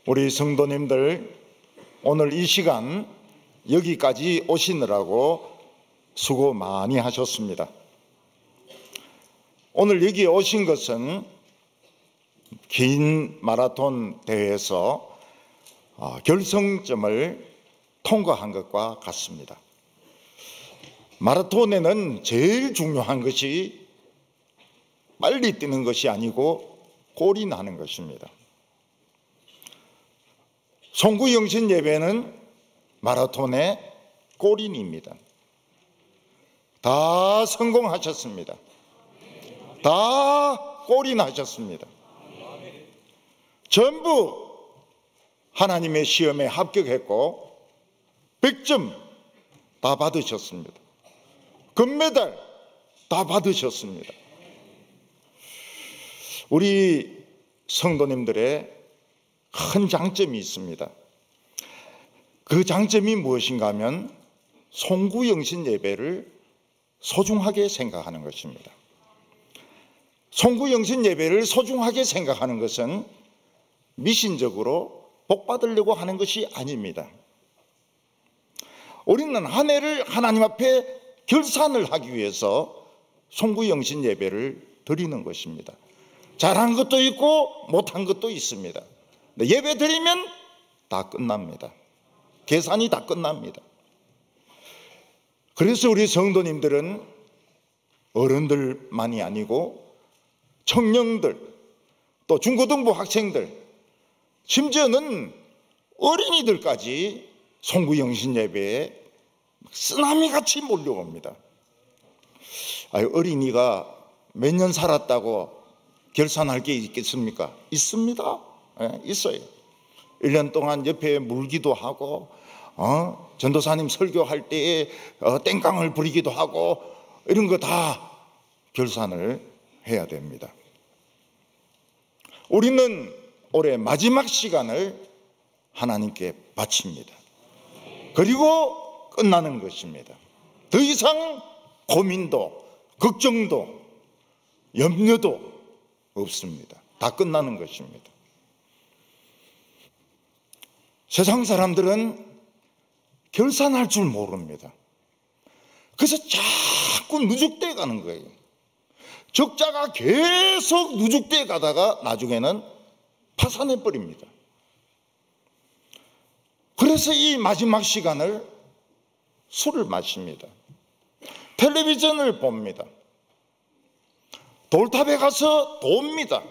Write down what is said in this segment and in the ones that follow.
우리 성도님들, 오늘 이 시간 여기까지 오시느라고 수고 많이 하셨습니다. 오늘 여기 오신 것은 긴 마라톤 대회에서 결승점을 통과한 것과 같습니다. 마라톤에는 제일 중요한 것이 빨리 뛰는 것이 아니고 골이 나는 것입니다. 송구영신 예배는 마라톤의 골인입니다. 다 성공하셨습니다. 다 골인하셨습니다. 전부 하나님의 시험에 합격했고 100점 다 받으셨습니다. 금메달 다 받으셨습니다. 우리 성도님들의 큰 장점이 있습니다. 그 장점이 무엇인가 하면 송구영신 예배를 소중하게 생각하는 것입니다. 송구영신 예배를 소중하게 생각하는 것은 미신적으로 복받으려고 하는 것이 아닙니다. 우리는 한 해를 하나님 앞에 결산을 하기 위해서 송구영신 예배를 드리는 것입니다. 잘한 것도 있고 못한 것도 있습니다. 예배 드리면 다 끝납니다. 계산이 다 끝납니다. 그래서 우리 성도님들은 어른들만이 아니고 청년들, 또 중고등부 학생들, 심지어는 어린이들까지 송구영신 예배에 쓰나미같이 몰려옵니다. 어린이가 몇 년 살았다고 결산할 게 있겠습니까? 있습니다. 있어요. 1년 동안 옆에 물기도 하고 전도사님 설교할 때에 땡깡을 부리기도 하고 이런 거 다 결산을 해야 됩니다. 우리는 올해 마지막 시간을 하나님께 바칩니다. 그리고 끝나는 것입니다. 더 이상 고민도 걱정도 염려도 없습니다. 다 끝나는 것입니다. 세상 사람들은 결산할 줄 모릅니다. 그래서 자꾸 누적돼 가는 거예요. 적자가 계속 누적돼 가다가 나중에는 파산해 버립니다. 그래서 이 마지막 시간을 술을 마십니다. 텔레비전을 봅니다. 돌탑에 가서 돕니다.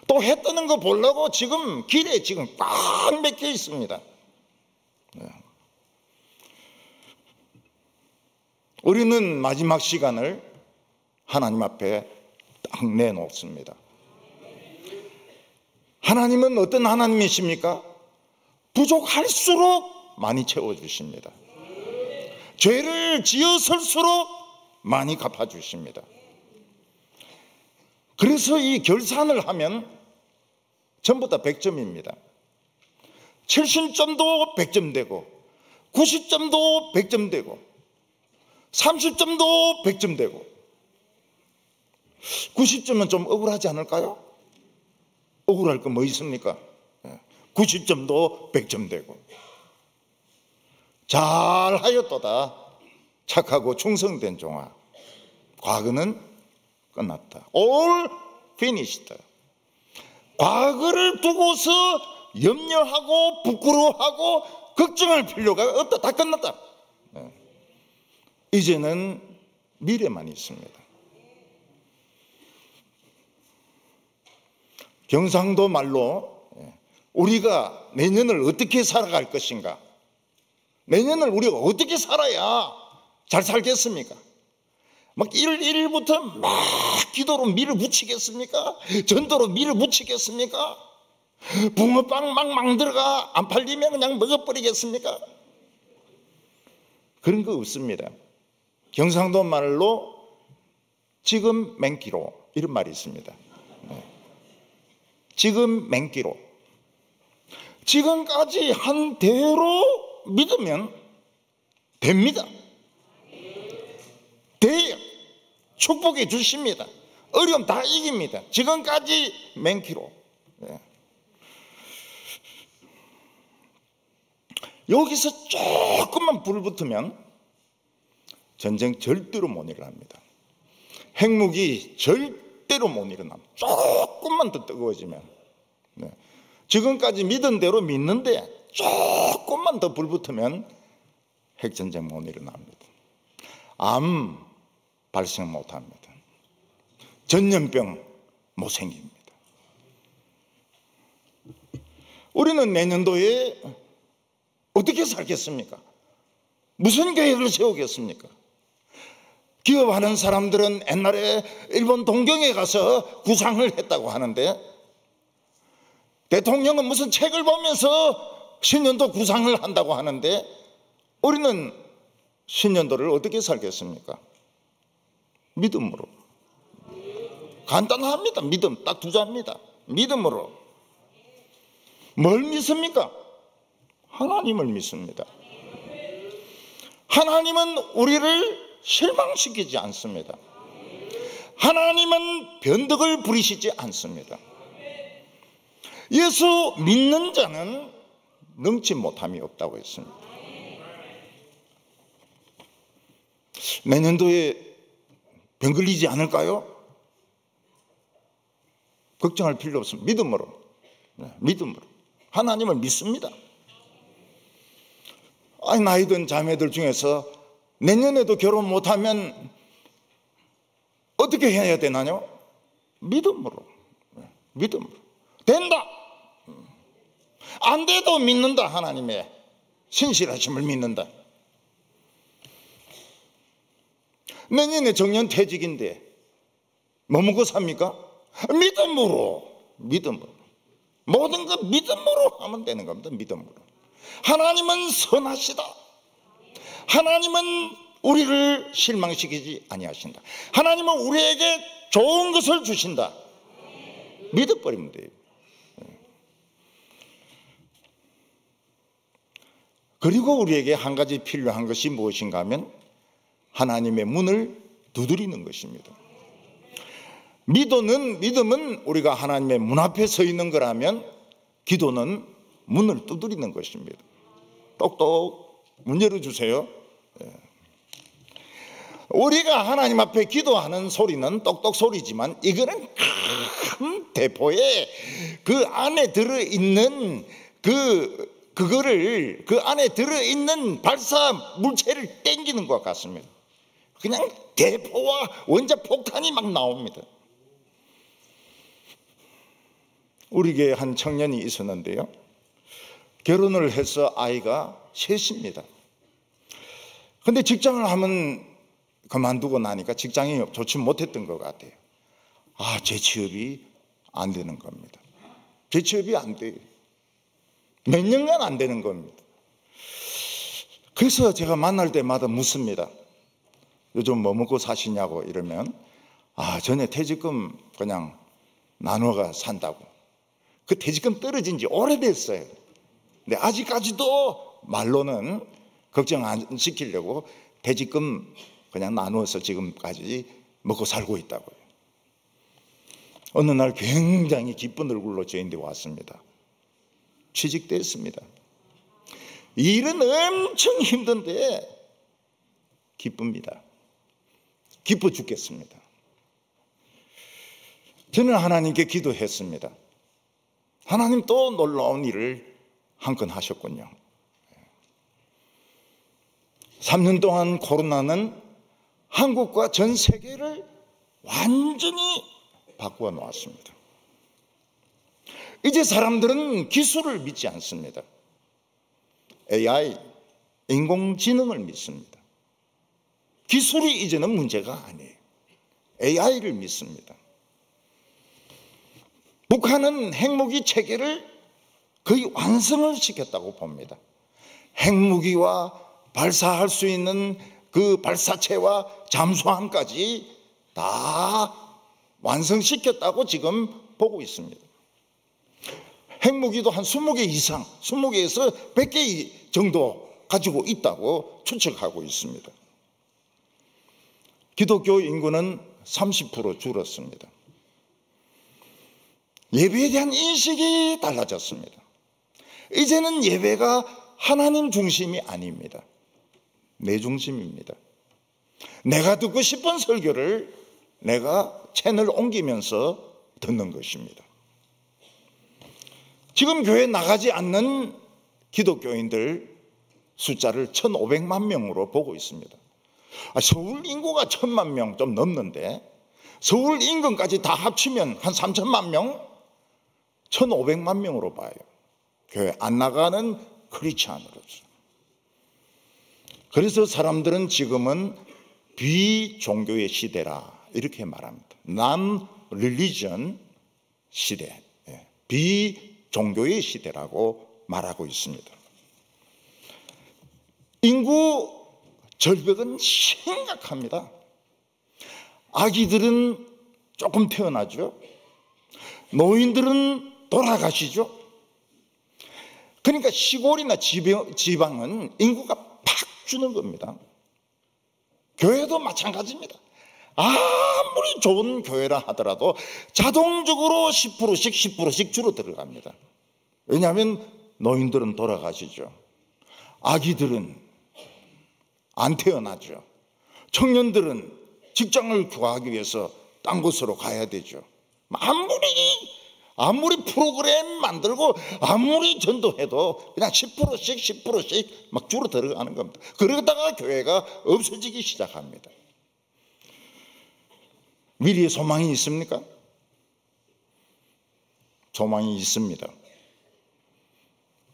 또 해 뜨는 거 보려고 지금 길에 지금 꽉 막혀 있습니다. 우리는 마지막 시간을 하나님 앞에 딱 내놓습니다. 하나님은 어떤 하나님이십니까? 부족할수록 많이 채워주십니다. 죄를 지어설수록 많이 갚아주십니다. 그래서 이 결산을 하면 전부 다 100점입니다. 70점도 100점 되고 90점도 100점 되고 30점도 100점 되고 90점은 좀 억울하지 않을까요? 억울할 거 뭐 있습니까? 90점도 100점 되고 잘하였도다 착하고 충성된 종아 과거는 끝났다. All finished. 과거를 두고서 염려하고 부끄러워하고 걱정할 필요가 없다. 다 끝났다. 이제는 미래만 있습니다. 경상도 말로 우리가 내년을 어떻게 살아갈 것인가, 내년을 우리가 어떻게 살아야 잘 살겠습니까? 막 1월 1일부터 막 기도로 밀을 붙이겠습니까? 전도로 밀을 붙이겠습니까? 붕어빵 막 만들어가 안 팔리면 그냥 먹어버리겠습니까? 그런 거 없습니다. 경상도 말로 지금 맹기로 이런 말이 있습니다. 지금 맹기로 지금까지 한 대로 믿으면 됩니다. 돼요. 축복해 주십니다. 어려움 다 이깁니다. 지금까지 맹키로. 여기서 조금만 불 붙으면 전쟁 절대로 못 일어납니다. 핵무기 절대로 못 일어납니다. 조금만 더 뜨거워지면. 네. 지금까지 믿은 대로 믿는데 조금만 더 불 붙으면 핵전쟁 못 일어납니다. 암 발생 못합니다. 전염병 못 생깁니다. 우리는 내년도에 어떻게 살겠습니까? 무슨 계획을 세우겠습니까? 기업하는 사람들은 옛날에 일본 동경에 가서 구상을 했다고 하는데, 대통령은 무슨 책을 보면서 신년도 구상을 한다고 하는데, 우리는 신년도를 어떻게 살겠습니까? 믿음으로. 간단합니다. 믿음 딱 두 자입니다. 믿음으로. 뭘 믿습니까? 하나님을 믿습니다. 하나님은 우리를 실망시키지 않습니다. 하나님은 변덕을 부리시지 않습니다. 예수 믿는 자는 능치 못함이 없다고 했습니다. 내년도에 병 걸리지 않을까요? 걱정할 필요 없습니다. 믿음으로. 믿음으로. 하나님을 믿습니다. 나이 든 자매들 중에서 내년에도 결혼 못하면 어떻게 해야 되나요? 믿음으로. 믿음으로. 된다. 안 돼도 믿는다. 하나님의 신실하심을 믿는다. 내년에 정년퇴직인데 뭐 먹고 삽니까? 믿음으로. 믿음으로. 모든 것 믿음으로 하면 되는 겁니다. 믿음으로. 하나님은 선하시다. 하나님은 우리를 실망시키지 아니하신다. 하나님은 우리에게 좋은 것을 주신다. 믿어버리면 돼요. 그리고 우리에게 한 가지 필요한 것이 무엇인가 하면 하나님의 문을 두드리는 것입니다. 믿음은 우리가 하나님의 문 앞에 서 있는 거라면 기도는 문을 두드리는 것입니다. 똑똑 문 열어주세요. 우리가 하나님 앞에 기도하는 소리는 똑똑 소리지만 이거는 큰 대포에 그 안에 들어있는 그거를 그 안에 들어있는 발사 물체를 땡기는 것 같습니다. 그냥 대포와 원자 폭탄이 막 나옵니다. 우리 교회에 한 청년이 있었는데요, 결혼을 해서 아이가 셋입니다. 근데 직장을 하면 그만두고 나니까 직장이 좋지 못했던 것 같아요. 재취업이 안 되는 겁니다. 재취업이 안 돼요. 몇 년간 안 되는 겁니다. 그래서 제가 만날 때마다 묻습니다. 요즘 뭐 먹고 사시냐고 이러면 전에 퇴직금 그냥 나눠가 산다고. 그 퇴직금 떨어진 지 오래됐어요. 근데 아직까지도 말로는 걱정 안 시키려고 퇴직금 그냥 나누어서 지금까지 먹고 살고 있다고요. 어느 날 굉장히 기쁜 얼굴로 저희한테 왔습니다. 취직됐습니다. 일은 엄청 힘든데 기쁩니다. 기뻐 죽겠습니다. 저는 하나님께 기도했습니다. 하나님 또 놀라운 일을 한 건 하셨군요. 3년 동안 코로나는 한국과 전 세계를 완전히 바꾸어 놓았습니다. 이제 사람들은 기술을 믿지 않습니다. AI, 인공지능을 믿습니다. 기술이 이제는 문제가 아니에요. AI를 믿습니다. 북한은 핵무기 체계를 거의 완성을 시켰다고 봅니다. 핵무기와 발사할 수 있는 그 발사체와 잠수함까지 다 완성시켰다고 지금 보고 있습니다. 핵무기도 한 20개 이상, 20개에서 100개 정도 가지고 있다고 추측하고 있습니다. 기독교 인구는 30% 줄었습니다. 예배에 대한 인식이 달라졌습니다. 이제는 예배가 하나님 중심이 아닙니다. 내 중심입니다. 내가 듣고 싶은 설교를 내가 채널 옮기면서 듣는 것입니다. 지금 교회 나가지 않는 기독교인들 숫자를 1,500만 명으로 보고 있습니다. 서울 인구가 1,000만 명 좀 넘는데 서울 인근까지 다 합치면 한 3천만 명? 1,500만 명으로 봐요. 교회 안 나가는 크리스찬으로서. 그래서 사람들은 지금은 비종교의 시대라 이렇게 말합니다. non-religion 시대, 비종교의 시대라고 말하고 있습니다. 인구 절벽은 심각합니다. 아기들은 조금 태어나죠. 노인들은 돌아가시죠. 그러니까 시골이나 지방은 인구가 팍 주는 겁니다. 교회도 마찬가지입니다. 아무리 좋은 교회라 하더라도 자동적으로 10%씩 줄어들어갑니다. 왜냐하면 노인들은 돌아가시죠. 아기들은 안 태어나죠. 청년들은 직장을 구하기 위해서 딴 곳으로 가야 되죠. 아무리 프로그램 만들고 아무리 전도해도 그냥 10%씩 막 줄어들어가는 겁니다. 그러다가 교회가 없어지기 시작합니다. 미래에 소망이 있습니까? 소망이 있습니다.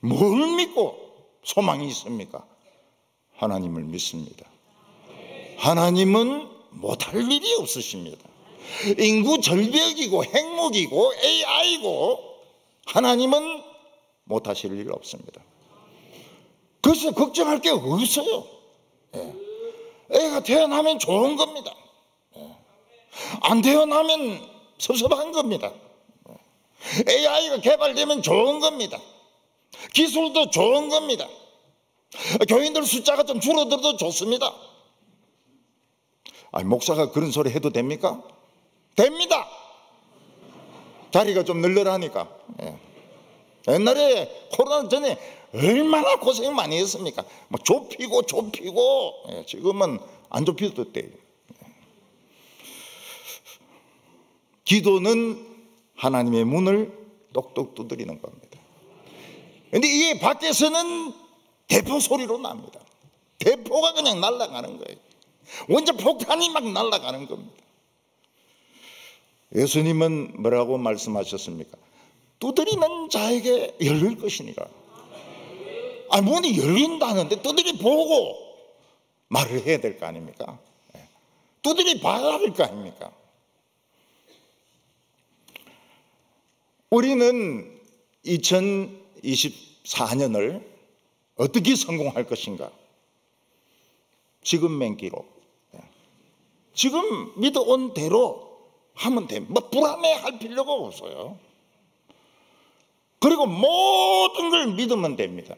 뭘 믿고 소망이 있습니까? 하나님을 믿습니다. 하나님은 못할 일이 없으십니다. 인구 절벽이고 핵무기고 AI고 하나님은 못하실 일 없습니다. 그래서 걱정할 게 없어요. 애가 태어나면 좋은 겁니다. 안 태어나면 섭섭한 겁니다. AI가 개발되면 좋은 겁니다. 기술도 좋은 겁니다. 교인들 숫자가 좀 줄어들어도 좋습니다. 목사가 그런 소리 해도 됩니까? 됩니다. 자리가 좀 늘려라니까. 옛날에 코로나 전에 얼마나 고생 많이 했습니까? 막 좁히고 지금은 안 좁혀도 돼요. 기도는 하나님의 문을 똑똑 두드리는 겁니다. 그런데 이게 밖에서는 대포 소리로 납니다. 대포가 그냥 날아가는 거예요. 원자 폭탄이 막 날아가는 겁니다. 예수님은 뭐라고 말씀하셨습니까? 두드리는 자에게 열릴 것이니라. 문이 열린다는데 두드리 보고 말을 해야 될 거 아닙니까? 두드리 봐야 될 거 아닙니까? 우리는 2024년을 어떻게 성공할 것인가? 지금 맹기로, 지금 믿어온 대로 하면 됩니다. 불안해할 필요가 없어요. 그리고 모든 걸 믿으면 됩니다.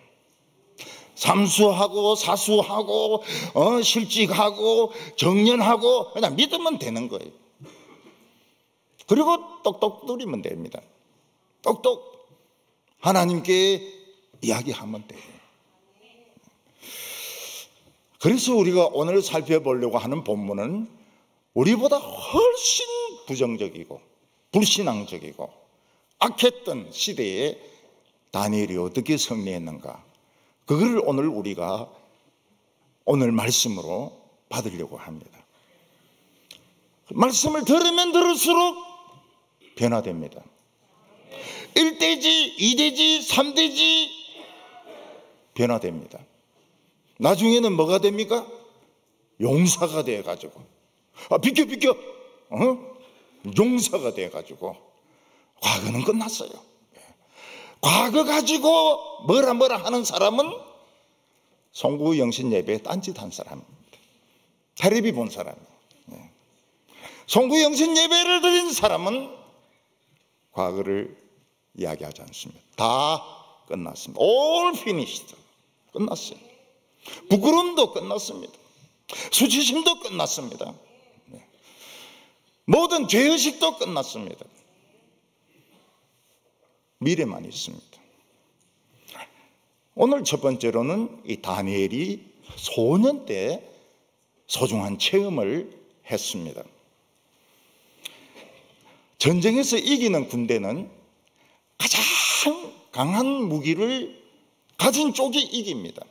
삼수하고 사수하고 실직하고 정년하고 그냥 믿으면 되는 거예요. 그리고 똑똑 누리면 됩니다. 똑똑 하나님께 이야기하면 돼요. 그래서 우리가 오늘 살펴보려고 하는 본문은 우리보다 훨씬 부정적이고 불신앙적이고 악했던 시대에 다니엘이 어떻게 승리했는가, 그걸 오늘 우리가 오늘 말씀으로 받으려고 합니다. 말씀을 들으면 들을수록 변화됩니다. 1대지, 2대지, 3대지 변화됩니다. 나중에는 뭐가 됩니까? 용사가 돼가지고 비켜 용사가 돼가지고 과거는 끝났어요. 과거 가지고 뭐라 하는 사람은 송구 영신 예배에 딴짓한 사람입니다. 텔레비 본 사람이에요. 송구 영신 예배를 드린 사람은 과거를 이야기하지 않습니다. 다 끝났습니다. All finished. 끝났어요. 부끄러움도 끝났습니다. 수치심도 끝났습니다. 모든 죄의식도 끝났습니다. 미래만 있습니다. 오늘 첫 번째로는 이 다니엘이 소년 때 소중한 체험을 했습니다. 전쟁에서 이기는 군대는 가장 강한 무기를 가진 쪽이 이깁니다.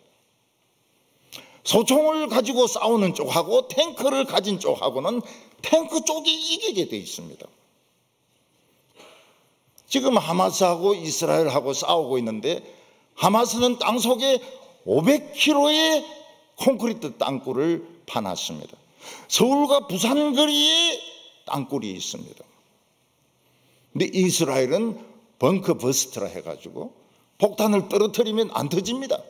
소총을 가지고 싸우는 쪽하고 탱크를 가진 쪽하고는 탱크 쪽이 이기게 돼 있습니다. 지금 하마스하고 이스라엘하고 싸우고 있는데, 하마스는 땅속에 500km의 콘크리트 땅굴을 파놨습니다. 서울과 부산 거리에 땅굴이 있습니다. 근데 이스라엘은 벙커 버스트라 해가지고 폭탄을 떨어뜨리면 안 터집니다.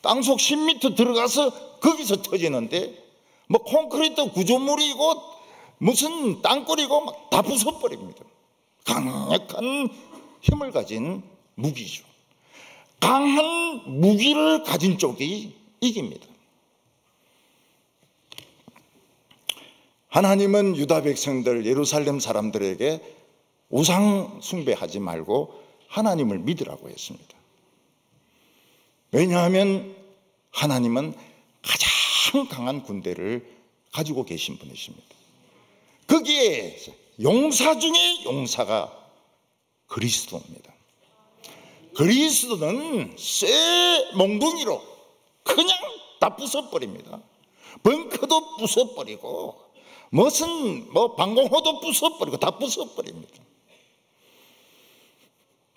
땅속 10m 들어가서 거기서 터지는데, 뭐 콘크리트 구조물이고 무슨 땅굴이고 막 다 부숴버립니다. 강력한 힘을 가진 무기죠. 강한 무기를 가진 쪽이 이깁니다. 하나님은 유다 백성들, 예루살렘 사람들에게 우상 숭배하지 말고 하나님을 믿으라고 했습니다. 왜냐하면 하나님은 가장 강한 군대를 가지고 계신 분이십니다. 거기에 용사 중에 용사가 그리스도입니다. 그리스도는 쇠 몽둥이로 그냥 다 부숴버립니다. 벙커도 부숴버리고 무슨 방공호도 부숴버리고 다 부숴버립니다.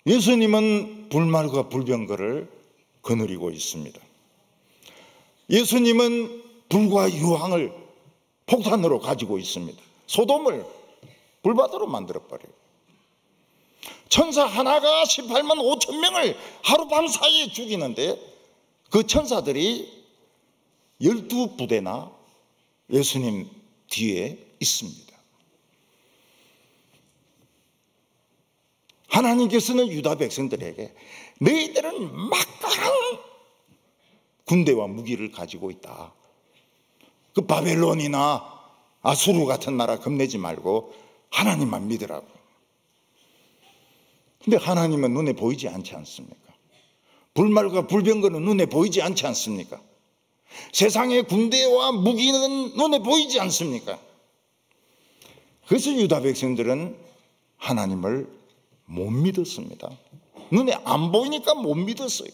예수님은 불말과 불병거를 거느리고 있습니다. 예수님은 불과 유황을 폭탄으로 가지고 있습니다. 소돔을 불바다로 만들어버려요. 천사 하나가 18만 5천 명을 하룻밤 사이에 죽이는데, 그 천사들이 12부대나 예수님 뒤에 있습니다. 하나님께서는 유다 백성들에게 너희들은 막강한 군대와 무기를 가지고 있다. 그 바벨론이나 아수르 같은 나라 겁내지 말고 하나님만 믿으라고. 근데 하나님은 눈에 보이지 않지 않습니까? 불말과 불병거는 눈에 보이지 않지 않습니까? 세상의 군대와 무기는 눈에 보이지 않습니까? 그래서 유다 백성들은 하나님을 못 믿었습니다. 눈에 안 보이니까 못 믿었어요.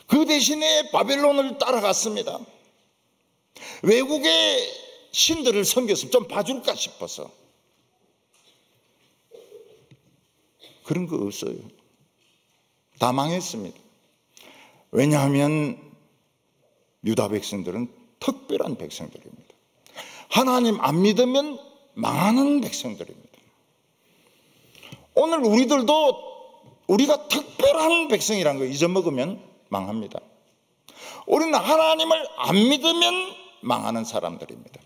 그 대신에 바벨론을 따라갔습니다. 외국의 신들을 섬겼으면 좀 봐줄까 싶어서. 그런 거 없어요. 다 망했습니다. 왜냐하면 유다 백성들은 특별한 백성들입니다. 하나님 안 믿으면 망하는 백성들입니다. 오늘 우리가 특별한 백성이라는 거 잊어먹으면 망합니다. 우리는 하나님을 안 믿으면 망하는 사람들입니다.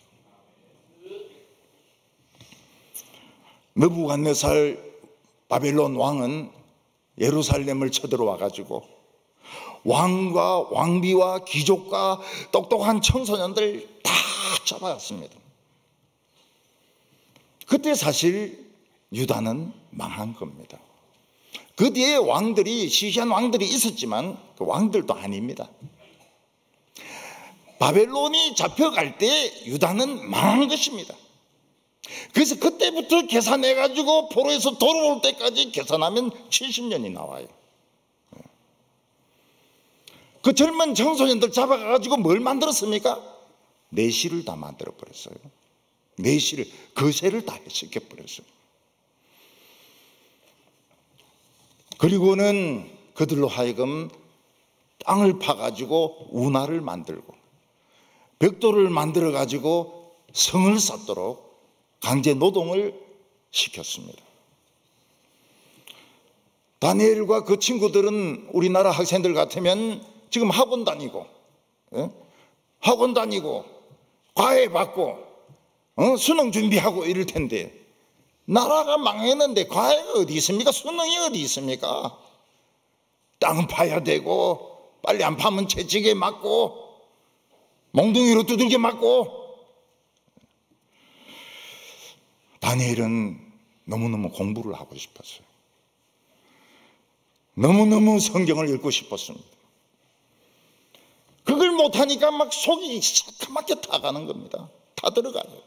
느부갓네살 바벨론 왕은 예루살렘을 쳐들어와 가지고 왕과 왕비와 귀족과 똑똑한 청소년들 다 잡아갔습니다. 그때 사실 유다는 망한 겁니다. 그 뒤에 왕들이, 시시한 왕들이 있었지만 그 왕들도 아닙니다. 바벨론이 잡혀갈 때 유다는 망한 것입니다. 그래서 그때부터 계산해가지고 포로에서 돌아올 때까지 계산하면 70년이 나와요. 그 젊은 청소년들 잡아가지고 뭘 만들었습니까? 내시를 다 만들어버렸어요. 내시를, 거세를 다 시켜버렸어요. 그리고는 그들로 하여금 땅을 파가지고 운하를 만들고 벽돌을 만들어가지고 성을 쌓도록 강제 노동을 시켰습니다. 다니엘과 그 친구들은 우리나라 학생들 같으면 지금 학원 다니고 과외 받고 수능 준비하고 이럴 텐데, 나라가 망했는데 과외가 어디 있습니까? 수능이 어디 있습니까? 땅은 파야 되고, 빨리 안 파면 채찍에 맞고 몽둥이로 두들겨 맞고. 다니엘은 너무너무 공부를 하고 싶었어요. 너무너무 성경을 읽고 싶었습니다. 그걸 못하니까 막 속이 새카맣게 타가는 겁니다. 다 들어가요.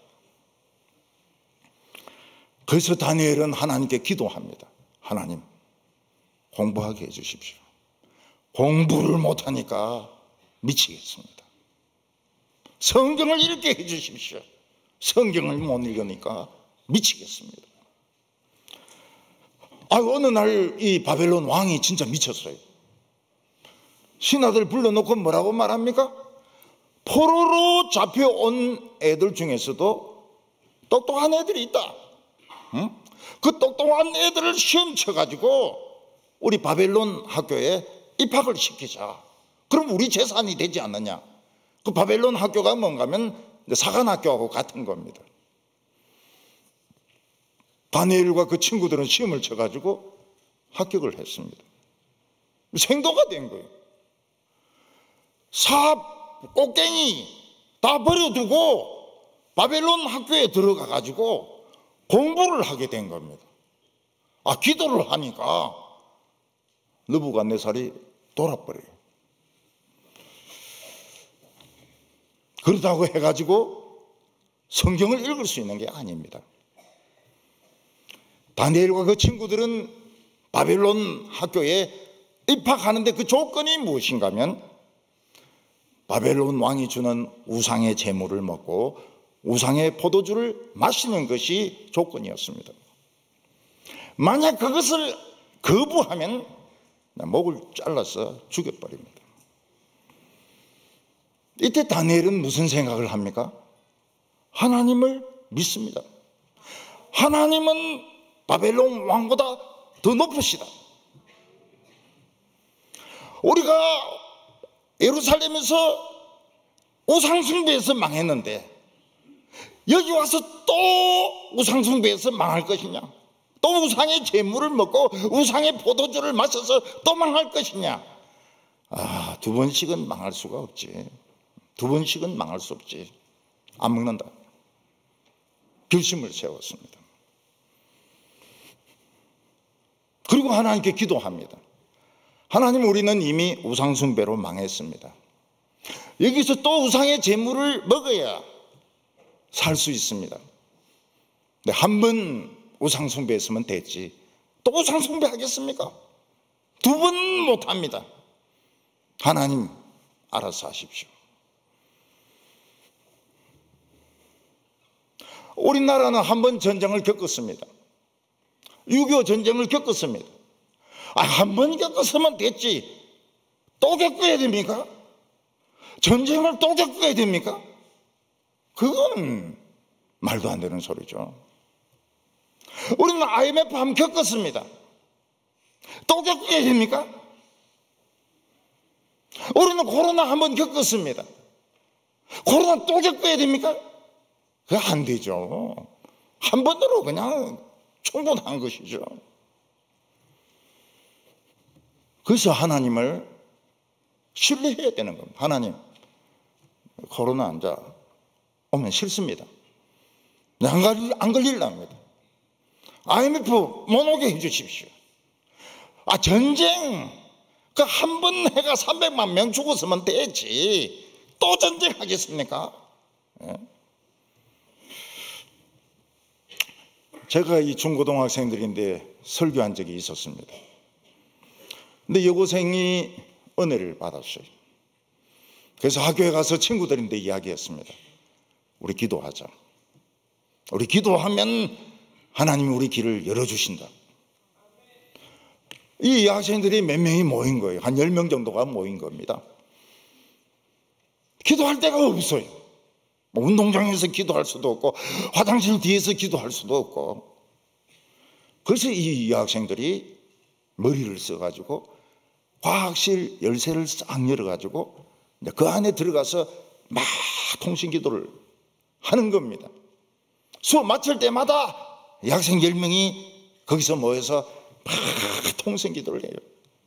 그래서 다니엘은 하나님께 기도합니다. 하나님, 공부하게 해주십시오. 공부를 못하니까 미치겠습니다. 성경을 읽게 해주십시오. 성경을 못 읽으니까 미치겠습니다. 어느 날 이 바벨론 왕이 진짜 미쳤어요. 신하들 불러놓고 뭐라고 말합니까? 포로로 잡혀온 애들 중에서도 똑똑한 애들이 있다. 응? 그 똑똑한 애들을 시험 쳐가지고 우리 바벨론 학교에 입학을 시키자. 그럼 우리 재산이 되지 않느냐. 그 바벨론 학교가 뭔가 하면 사관학교하고 같은 겁니다. 다니엘과 그 친구들은 시험을 쳐가지고 합격을 했습니다. 생도가 된 거예요. 사업, 꽃갱이 다 버려두고 바벨론 학교에 들어가가지고 공부를 하게 된 겁니다. 기도를 하니까 느부갓네살이 돌아버려요. 그렇다고 해가지고 성경을 읽을 수 있는 게 아닙니다. 다니엘과 그 친구들은 바벨론 학교에 입학하는데 그 조건이 무엇인가 하면 바벨론 왕이 주는 우상의 제물을 먹고 우상의 포도주를 마시는 것이 조건이었습니다. 만약 그것을 거부하면 목을 잘라서 죽여버립니다. 이때 다니엘은 무슨 생각을 합니까? 하나님을 믿습니다. 하나님은 바벨론 왕보다 더 높으시다. 우리가 예루살렘에서 우상숭배에서 망했는데 여기 와서 또 우상숭배에서 망할 것이냐? 또 우상의 제물을 먹고 우상의 포도주를 마셔서 또 망할 것이냐? 두 번씩은 망할 수가 없지. 두 번씩은 망할 수 없지. 안 먹는다. 결심을 세웠습니다. 그리고 하나님께 기도합니다. 하나님, 우리는 이미 우상숭배로 망했습니다. 여기서 또 우상의 제물을 먹어야 살 수 있습니다. 근데 한 번 우상숭배했으면 됐지. 또 우상숭배 하겠습니까? 두 번 못합니다. 하나님, 알아서 하십시오. 우리나라는 한 번 전쟁을 겪었습니다. 6.25 전쟁을 겪었습니다. 한 번 겪었으면 됐지. 또 겪어야 됩니까? 전쟁을 또 겪어야 됩니까? 그건 말도 안 되는 소리죠. 우리는 IMF 한번 겪었습니다. 또 겪어야 됩니까? 우리는 코로나 한번 겪었습니다. 코로나 또 겪어야 됩니까? 그거 안 되죠. 한 번으로 그냥 충분한 것이죠. 그래서 하나님을 신뢰해야 되는 겁니다. 하나님, 코로나 환자 오면 싫습니다. 안 걸리려합니다. IMF 못 오게 해주십시오. 전쟁, 그 한 번 해가 300만 명 죽었으면 되지. 또 전쟁하겠습니까? 제가 이 중고등학생들인데 설교한 적이 있었습니다. 근데 여고생이 은혜를 받았어요. 그래서 학교에 가서 친구들인데 이야기했습니다. 우리 기도하자. 우리 기도하면 하나님이 우리 길을 열어주신다. 이 학생들이 몇 명이 모인 거예요. 한 10명 정도가 모인 겁니다. 기도할 데가 없어요. 운동장에서 기도할 수도 없고 화장실 뒤에서 기도할 수도 없고. 그래서 이 학생들이 머리를 써가지고 과학실 열쇠를 싹 열어가지고 그 안에 들어가서 막 통신기도를 하는 겁니다. 수업 마칠 때마다 이 학생 10명이 거기서 모여서 막 통신기도를 해요.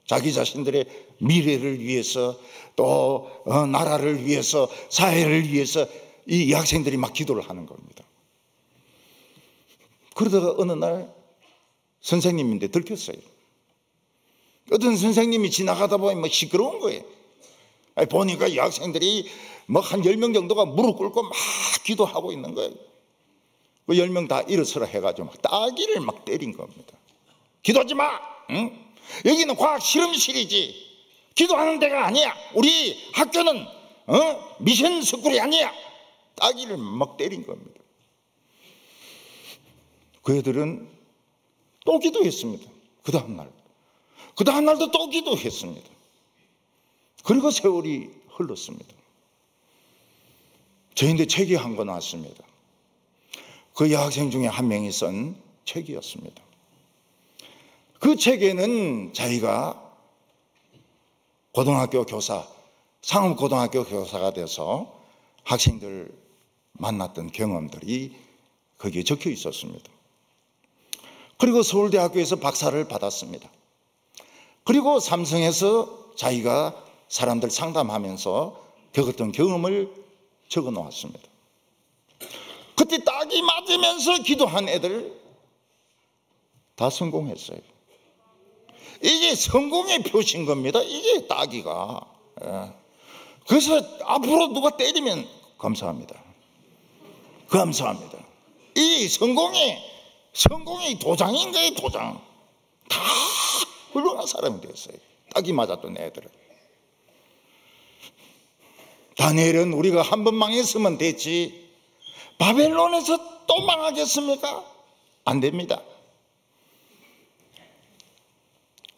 자기 자신들의 미래를 위해서 또 나라를 위해서 사회를 위해서 이 학생들이 막 기도를 하는 겁니다. 그러다가 어느 날 선생님인데 들켰어요. 어떤 선생님이 지나가다 보면 뭐 시끄러운 거예요. 아니, 보니까 이 학생들이 뭐 한 10명 정도가 무릎 꿇고 막 기도하고 있는 거예요. 그 10명 다 일어서라 해가지고 막 따귀를 막 때린 겁니다. 기도하지 마! 응? 여기는 과학 실험실이지 기도하는 데가 아니야. 우리 학교는 미션 스쿨이 아니야. 따귀를 막 때린 겁니다. 그 애들은 또 기도했습니다. 그 다음날도 또 기도했습니다. 그리고 세월이 흘렀습니다. 저희인데 책이 한 권 왔습니다. 그 여학생 중에 한 명이 쓴 책이었습니다. 그 책에는 자기가 고등학교 교사, 상업고등학교 교사가 돼서 학생들 만났던 경험들이 거기에 적혀 있었습니다. 그리고 서울대학교에서 박사를 받았습니다. 그리고 삼성에서 자기가 사람들 상담하면서 겪었던 경험을 적어 놓았습니다. 그때 딱이 맞으면서 기도한 애들 다 성공했어요. 이게 성공의 표시인 겁니다. 이게 따기가. 그래서 앞으로 누가 때리면 감사합니다. 감사합니다. 이 성공의 도장인 거예요. 도장. 다 훌륭한 사람이 됐어요. 따기 맞았던 애들은. 다니엘은 우리가 한 번 망했으면 됐지 바벨론에서 또 망하겠습니까? 안 됩니다.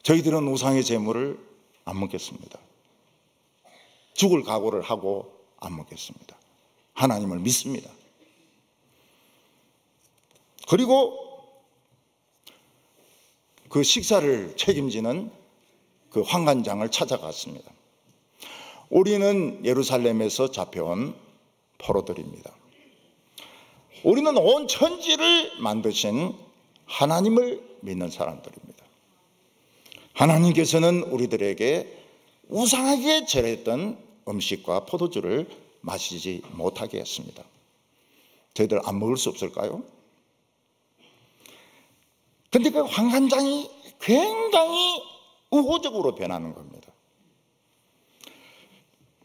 저희들은 우상의 제물을 안 먹겠습니다. 죽을 각오를 하고 안 먹겠습니다. 하나님을 믿습니다. 그리고 그 식사를 책임지는 그 환관장을 찾아갔습니다. 우리는 예루살렘에서 잡혀온 포로들입니다. 우리는 온 천지를 만드신 하나님을 믿는 사람들입니다. 하나님께서는 우리들에게 우상하게 절했던 음식과 포도주를 마시지 못하게 했습니다. 저희들 안 먹을 수 없을까요? 그런데 그 환관장이 굉장히 우호적으로 변하는 겁니다.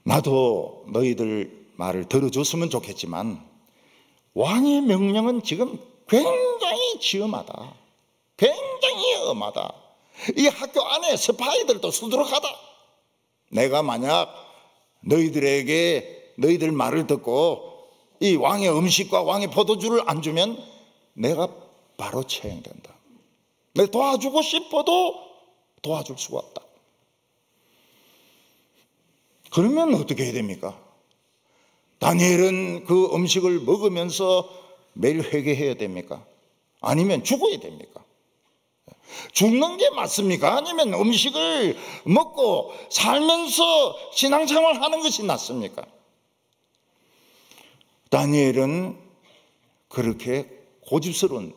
나도 너희들 말을 들어줬으면 좋겠지만 왕의 명령은 지금 굉장히 지엄하다. 굉장히 엄하다. 이 학교 안에 스파이들도 수두룩하다. 내가 만약 너희들 말을 듣고 이 왕의 음식과 왕의 포도주를 안 주면 내가 바로 처형된다. 내가 도와주고 싶어도 도와줄 수가 없다. 그러면 어떻게 해야 됩니까? 다니엘은 그 음식을 먹으면서 매일 회개해야 됩니까? 아니면 죽어야 됩니까? 죽는 게 맞습니까? 아니면 음식을 먹고 살면서 신앙생활 하는 것이 낫습니까? 다니엘은 그렇게 고집스러운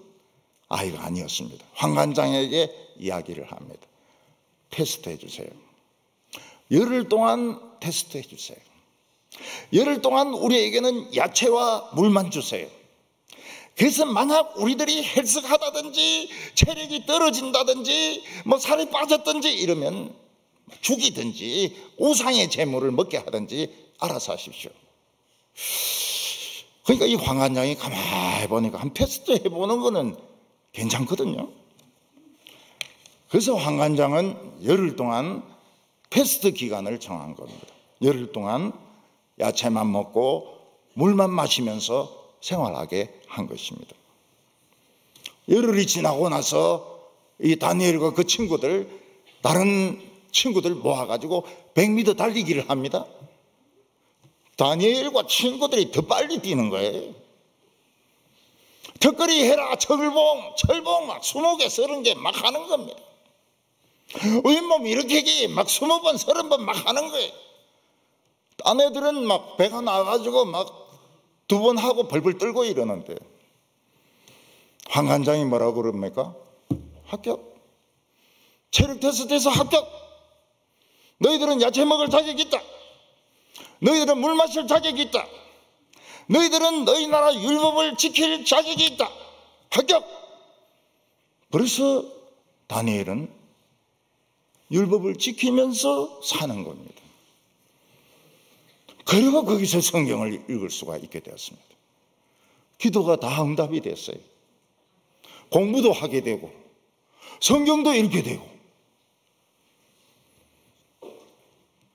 아이가 아니었습니다. 환관장에게 이야기를 합니다. 테스트해 주세요. 열흘 동안 테스트해 주세요. 열흘 동안 우리에게는 야채와 물만 주세요. 그래서 만약 우리들이 헬스하다든지 체력이 떨어진다든지 뭐 살이 빠졌든지 이러면 죽이든지 우상의 제물을 먹게 하든지 알아서 하십시오. 그러니까 이 환관장이 가만히 보니까 한 테스트 해보는 거는 괜찮거든요. 그래서 환관장은 열흘 동안 테스트 기간을 정한 겁니다. 열흘 동안 야채만 먹고 물만 마시면서 생활하게 한 것입니다. 열흘이 지나고 나서 이 다니엘과 그 친구들, 다른 친구들 모아가지고 100m 달리기를 합니다. 다니엘과 친구들이 더 빨리 뛰는 거예요. 턱걸이 해라, 철봉 막 20개, 30개 막 하는 겁니다. 윗몸 일으키기 막 20번, 30번 막 하는 거예요. 딴 애들은 막 배가 나가지고 막 2번 하고 벌벌 떨고 이러는데 환관장이 뭐라고 그럽니까? 합격. 체력 테스트에서 합격. 너희들은 야채 먹을 자격이 있다. 너희들은 물 마실 자격이 있다. 너희들은 너희 나라 율법을 지킬 자격이 있다. 합격. 그래서 다니엘은 율법을 지키면서 사는 겁니다. 그리고 거기서 성경을 읽을 수가 있게 되었습니다. 기도가 다 응답이 됐어요. 공부도 하게 되고 성경도 읽게 되고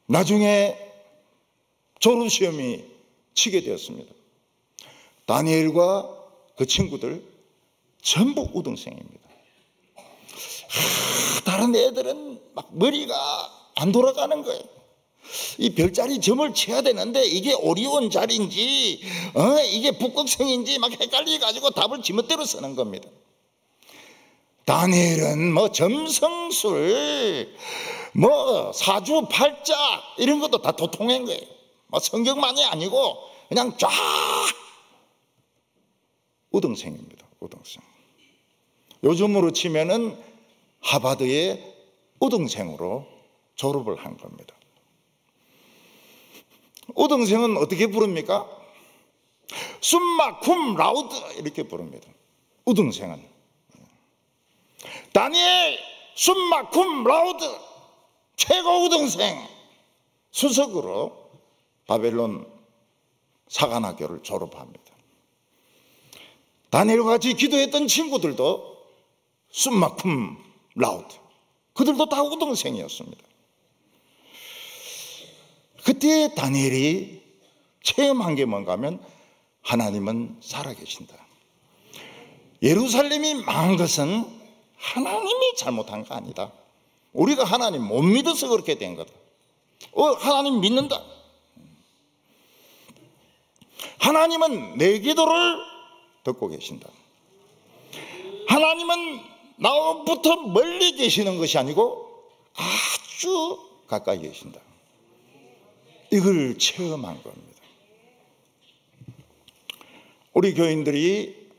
나중에 졸업시험이 치게 되었습니다. 다니엘과 그 친구들 전부 우등생입니다. 다른 애들은 막 머리가 안 돌아가는 거예요. 이 별자리 점을 쳐야 되는데 이게 오리온 자리인지 이게 북극성인지 막 헷갈려가지고 답을 지멋대로 쓰는 겁니다. 다니엘은 뭐 점성술, 뭐 사주팔자 이런 것도 다 도통한 거예요. 뭐 성경만이 아니고 그냥 쫙 우등생입니다. 우등생. 요즘으로 치면은 하버드의 우등생으로 졸업을 한 겁니다. 우등생은 어떻게 부릅니까? 숨마 쿰 라우드 이렇게 부릅니다. 우등생은 다니엘 숨마 쿰 라우드 최고 우등생 수석으로 바벨론 사관학교를 졸업합니다. 다니엘과 같이 기도했던 친구들도 숨마 쿰 라우드 그들도 다 우등생이었습니다. 그때 다니엘이 체험한 게 뭔가 하면 하나님은 살아계신다. 예루살렘이 망한 것은 하나님이 잘못한 거 아니다. 우리가 하나님 못 믿어서 그렇게 된 거다. 하나님 믿는다. 하나님은 내 기도를 듣고 계신다. 하나님은 나로부터 멀리 계시는 것이 아니고 아주 가까이 계신다. 이걸 체험한 겁니다. 우리 교인들이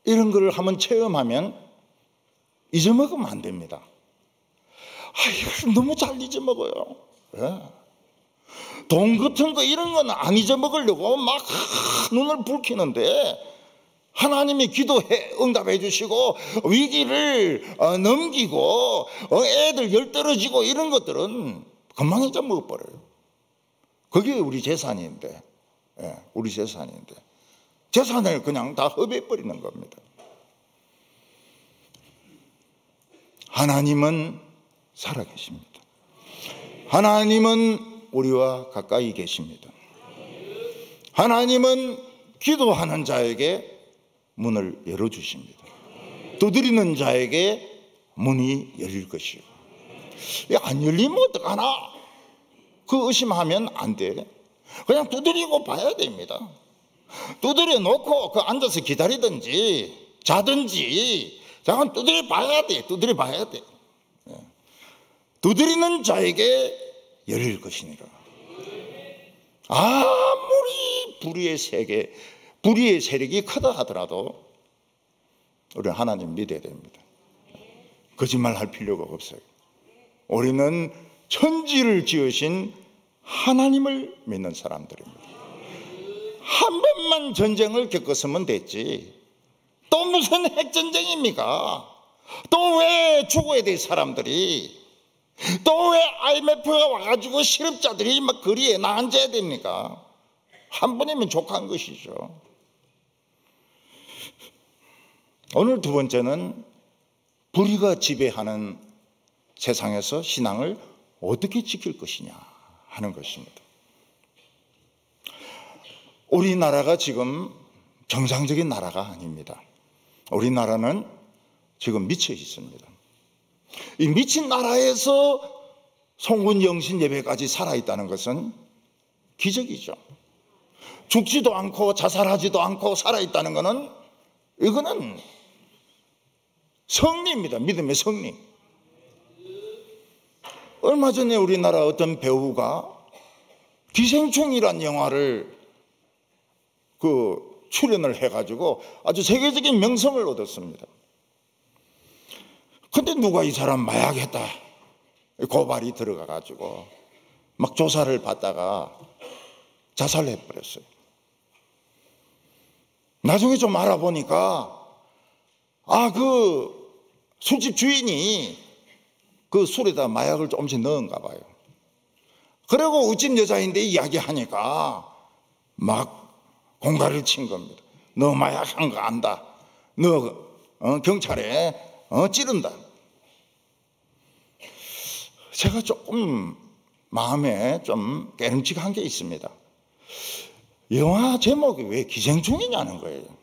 이런 걸 한번 체험하면 잊어먹으면 안 됩니다. 이걸 너무 잘 잊어먹어요. 네. 돈 같은 거 이런 건 안 잊어먹으려고 막 눈을 붉히는데 하나님이 기도해 응답해 주시고 위기를 넘기고 애들 열 떨어지고 이런 것들은 금방 잊어먹어버려요. 그게 우리 재산인데, 우리 재산인데 재산을 그냥 다 허비해버리는 겁니다. 하나님은 살아계십니다. 하나님은 우리와 가까이 계십니다. 하나님은 기도하는 자에게 문을 열어주십니다. 두드리는 자에게 문이 열릴 것이요. 안 열리면 어떡하나? 그 의심하면 안 돼. 그냥 두드리고 봐야 됩니다. 두드려 놓고 그 앉아서 기다리든지 자든지 잠깐 두드려 봐야 돼. 두드려 봐야 돼. 두드리는 자에게 열릴 것이니라. 아무리 불의의 세력이 크다 하더라도 우리는 하나님 믿어야 됩니다. 거짓말할 필요가 없어요. 우리는 천지를 지으신 하나님을 믿는 사람들입니다. 한 번만 전쟁을 겪었으면 됐지. 또 무슨 핵전쟁입니까? 또 왜 죽어야 될 사람들이, 또 왜 IMF가 와가지고 실업자들이 막 거리에 나앉아야 됩니까? 한 번이면 족한 것이죠. 오늘 두 번째는 불의가 지배하는 세상에서 신앙을 어떻게 지킬 것이냐 하는 것입니다. 우리나라가 지금 정상적인 나라가 아닙니다. 우리나라는 지금 미쳐 있습니다. 이 미친 나라에서 송군영신 예배까지 살아있다는 것은 기적이죠. 죽지도 않고 자살하지도 않고 살아있다는 것은 이거는 승리입니다. 믿음의 승리. 얼마 전에 우리나라 어떤 배우가 기생충이란 영화를 출연을 해가지고 아주 세계적인 명성을 얻었습니다. 근데 누가 이 사람 마약했다 고발이 들어가가지고 막 조사를 받다가 자살해버렸어요. 나중에 좀 알아보니까 그 술집 주인이 그 술에다 마약을 조금씩 넣은가 봐요. 그리고 우집 여자인데 이야기하니까 막 공갈을 친 겁니다. 너 마약한 거 안다. 너 경찰에 찌른다. 제가 조금 마음에 좀 깨름직한 게 있습니다. 영화 제목이 왜 기생충이냐는 거예요.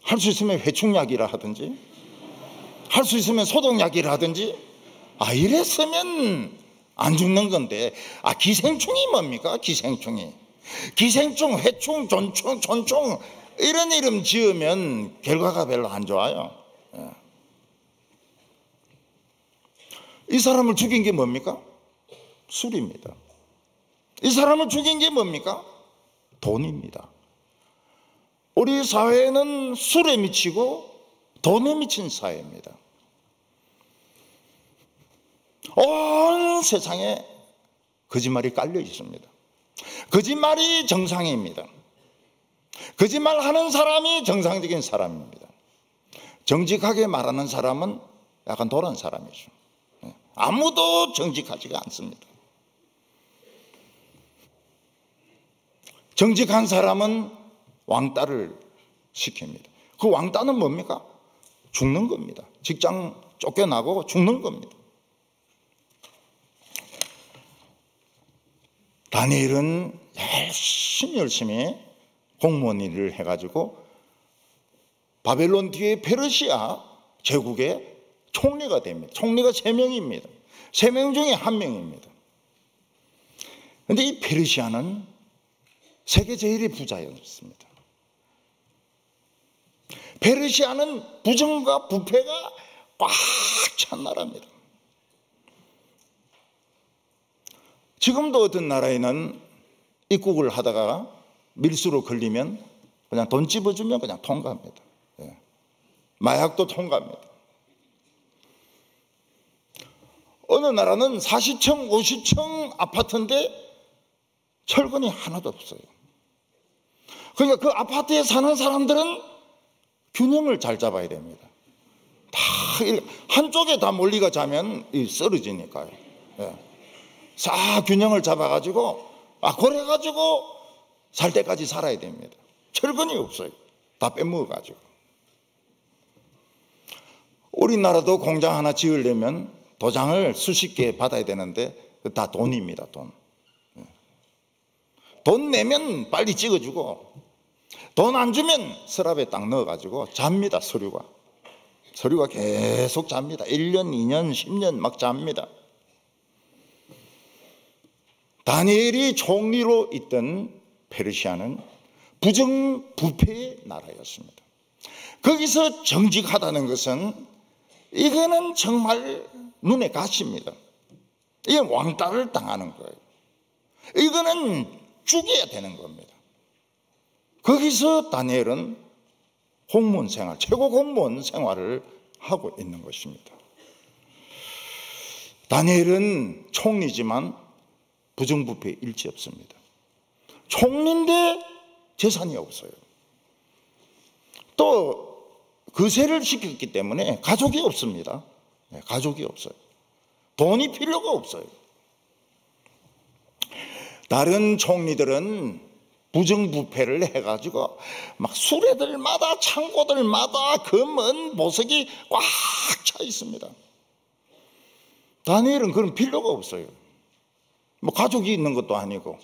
할 수 있으면 회충약이라 하든지, 할 수 있으면 소독약이라 하든지, 이랬으면 안 죽는 건데, 기생충이 뭡니까? 기생충이. 기생충, 회충, 존충, 촌충, 이런 이름 지으면 결과가 별로 안 좋아요. 이 사람을 죽인 게 뭡니까? 술입니다. 이 사람을 죽인 게 뭡니까? 돈입니다. 우리 사회는 술에 미치고 돈에 미친 사회입니다. 온 세상에 거짓말이 깔려 있습니다. 거짓말이 정상입니다. 거짓말하는 사람이 정상적인 사람입니다. 정직하게 말하는 사람은 약간 도란 사람이죠. 아무도 정직하지가 않습니다. 정직한 사람은 왕따를 시킵니다. 그 왕따는 뭡니까? 죽는 겁니다. 직장 쫓겨나고 죽는 겁니다. 다니엘은 열심히 공무원 일을 해가지고 바벨론 뒤에 페르시아 제국의 총리가 됩니다. 총리가 3명입니다. 3명 중에 1명입니다. 그런데 이 페르시아는 세계 제일의 부자였습니다. 페르시아는 부정과 부패가 꽉 찬 나라입니다. 지금도 어떤 나라에는 입국을 하다가 밀수로 걸리면 그냥 돈 집어주면 그냥 통과합니다. 마약도 통과합니다. 어느 나라는 40층, 50층 아파트인데 철근이 하나도 없어요. 그러니까 그 아파트에 사는 사람들은 균형을 잘 잡아야 됩니다. 다 한쪽에 다 몰리가 자면 쓰러지니까요. 싹 균형을 잡아가지고 그래가지고 살 때까지 살아야 됩니다. 철근이 없어요. 다 빼먹어가지고. 우리나라도 공장 하나 지으려면 도장을 수십 개 받아야 되는데 다 돈입니다. 돈 내면 빨리 찍어주고 돈 안 주면 서랍에 딱 넣어가지고 잡니다. 서류가 계속 잡니다. 1년, 2년, 10년 막 잡니다. 다니엘이 총리로 있던 페르시아는 부정부패의 나라였습니다. 거기서 정직하다는 것은 이거는 정말 눈에 가십니다. 이건 왕따를 당하는 거예요. 이거는 죽여야 되는 겁니다. 거기서 다니엘은 공무원 생활, 최고 공무원 생활을 하고 있는 것입니다. 다니엘은 총리지만 부정부패 일치 없습니다. 총리인데 재산이 없어요. 또 거세를 시켰기 때문에 가족이 없습니다. 가족이 없어요. 돈이 필요가 없어요. 다른 총리들은 부정부패를 해가지고 막 수레들마다 창고들마다 검은 보석이 꽉 차 있습니다. 다니엘은 그런 필요가 없어요. 뭐 가족이 있는 것도 아니고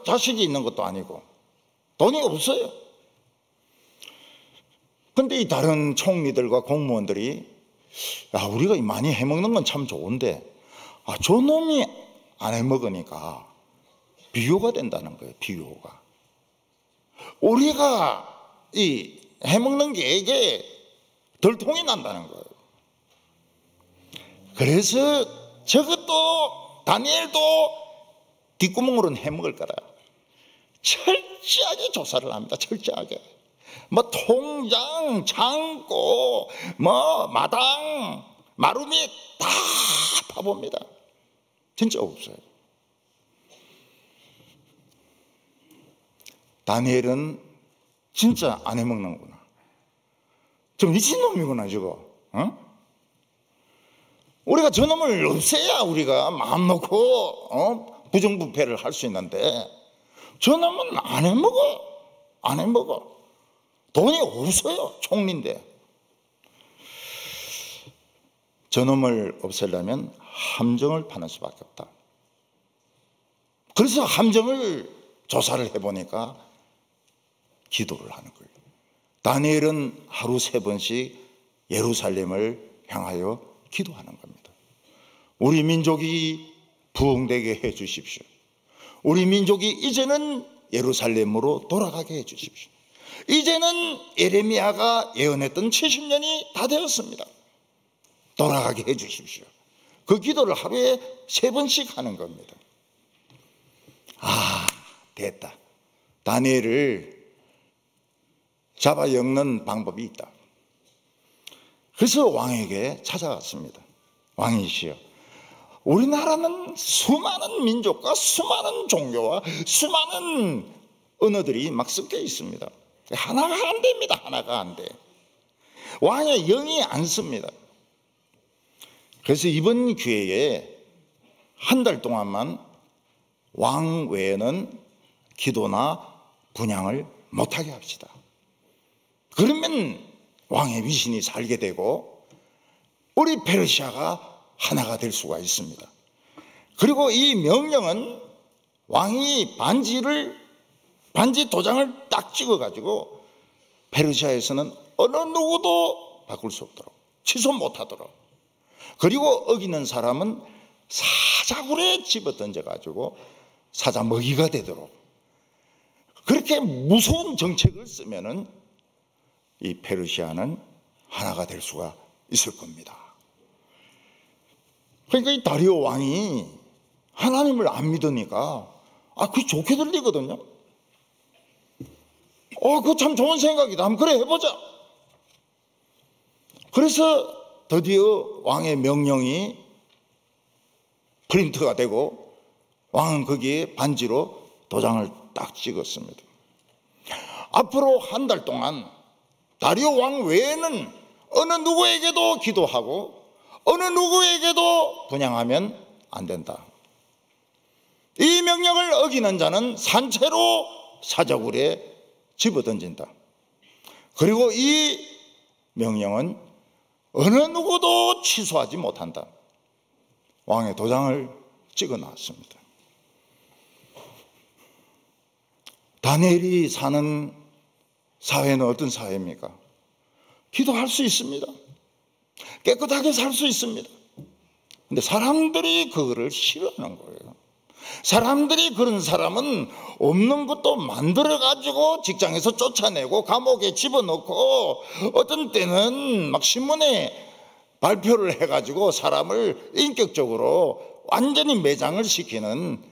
자식이 있는 것도 아니고 돈이 없어요. 근데 이 다른 총리들과 공무원들이 우리가 많이 해먹는 건 참 좋은데 저놈이 안 해먹으니까 비교가 된다는 거예요. 비교가. 우리가 이 해먹는 게 이게 덜통이 난다는 거예요. 그래서 저것도 다니엘도 뒷구멍으로는 해먹을 거라 철저하게 조사를 합니다. 철저하게. 뭐 통장, 창고, 뭐 마당, 마루미 다 파봅니다. 진짜 없어요. 다니엘은 진짜 안 해먹는구나. 좀 미친놈이구나 저거. 우리가 저놈을 없애야 우리가 마음 놓고 부정부패를 할 수 있는데 저놈은 안 해먹어. 돈이 없어요. 총리인데. 저놈을 없애려면 함정을 파는 수밖에 없다. 그래서 함정을 조사를 해보니까 기도를 하는 거예요. 다니엘은 하루 3번씩 예루살렘을 향하여 기도하는 겁니다. 우리 민족이 부흥되게 해 주십시오. 우리 민족이 이제는 예루살렘으로 돌아가게 해 주십시오. 이제는 예레미야가 예언했던 70년이 다 되었습니다. 돌아가게 해 주십시오. 그 기도를 하루에 3번씩 하는 겁니다. 됐다. 다니엘을 잡아 엮는 방법이 있다. 그래서 왕에게 찾아갔습니다. 왕이시여, 우리나라는 수많은 민족과 수많은 종교와 수많은 언어들이 막 섞여 있습니다. 하나가 안 됩니다. 하나가 안 돼. 왕의 영이 안 씁니다. 그래서 이번 기회에 한 달 동안만 왕 외에는 기도나 분향을 못하게 합시다. 그러면 왕의 위신이 살게 되고 우리 페르시아가 하나가 될 수가 있습니다. 그리고 이 명령은 왕이 반지 도장을 딱 찍어가지고 페르시아에서는 어느 누구도 바꿀 수 없도록, 취소 못하도록, 그리고 어기는 사람은 사자굴에 집어 던져가지고 사자 먹이가 되도록, 그렇게 무서운 정책을 쓰면은 이 페르시아는 하나가 될 수가 있을 겁니다. 그러니까 이 다리오 왕이 하나님을 안 믿으니까 그게 좋게 들리거든요. 그거 참 좋은 생각이다. 한번 그래 해보자. 그래서 드디어 왕의 명령이 프린트가 되고 왕은 거기에 반지로 도장을 딱 찍었습니다. 앞으로 한 달 동안 다리오 왕 외에는 어느 누구에게도 기도하고 어느 누구에게도 분향하면 안 된다. 이 명령을 어기는 자는 산채로 사자굴에 집어던진다. 그리고 이 명령은 어느 누구도 취소하지 못한다. 왕의 도장을 찍어놨습니다. 다니엘이 사는 사회는 어떤 사회입니까? 기도할 수 있습니다. 깨끗하게 살 수 있습니다. 근데 사람들이 그거를 싫어하는 거예요. 사람들이 그런 사람은 없는 것도 만들어가지고 직장에서 쫓아내고 감옥에 집어넣고 어떤 때는 막 신문에 발표를 해가지고 사람을 인격적으로 완전히 매장을 시키는